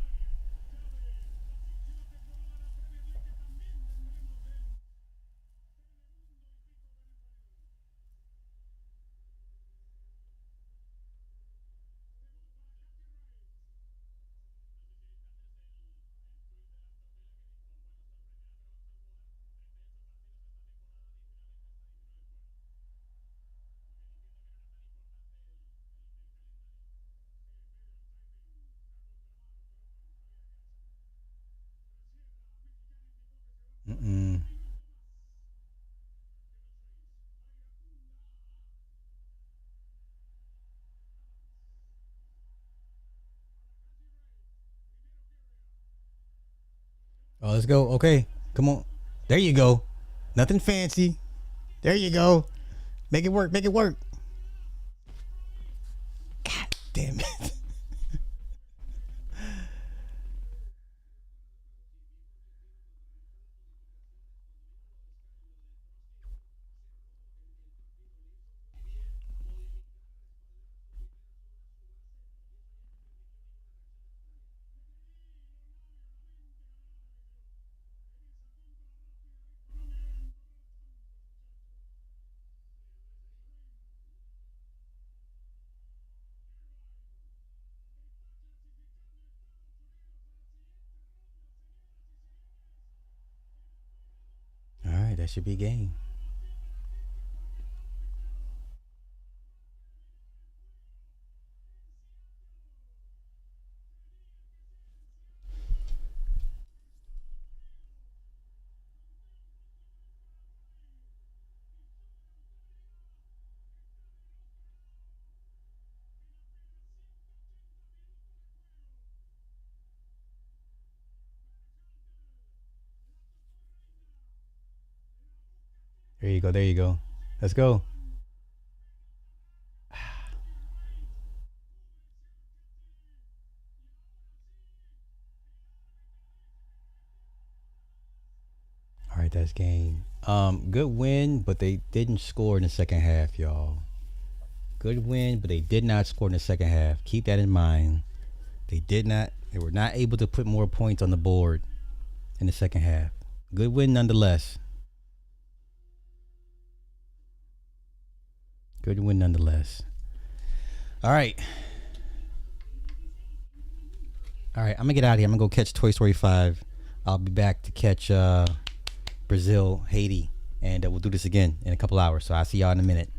Speaker 1: Oh, let's go. Okay, come on. There you go. Nothing fancy. There you go. Make it work. Make it work. God damn it. All right, that should be game. There you go. There you go. Let's go. That's game. Good win, but they didn't score in the second half, y'all. Good win, but they did not score in the second half. Keep that in mind. They were not able to put more points on the board in the second half. Good win nonetheless. Good win nonetheless. All right. I'm going to get out of here. I'm going to go catch Toy Story 5. I'll be back to catch Brazil, Haiti. And we'll do this again in a couple hours. So I'll see y'all in a minute.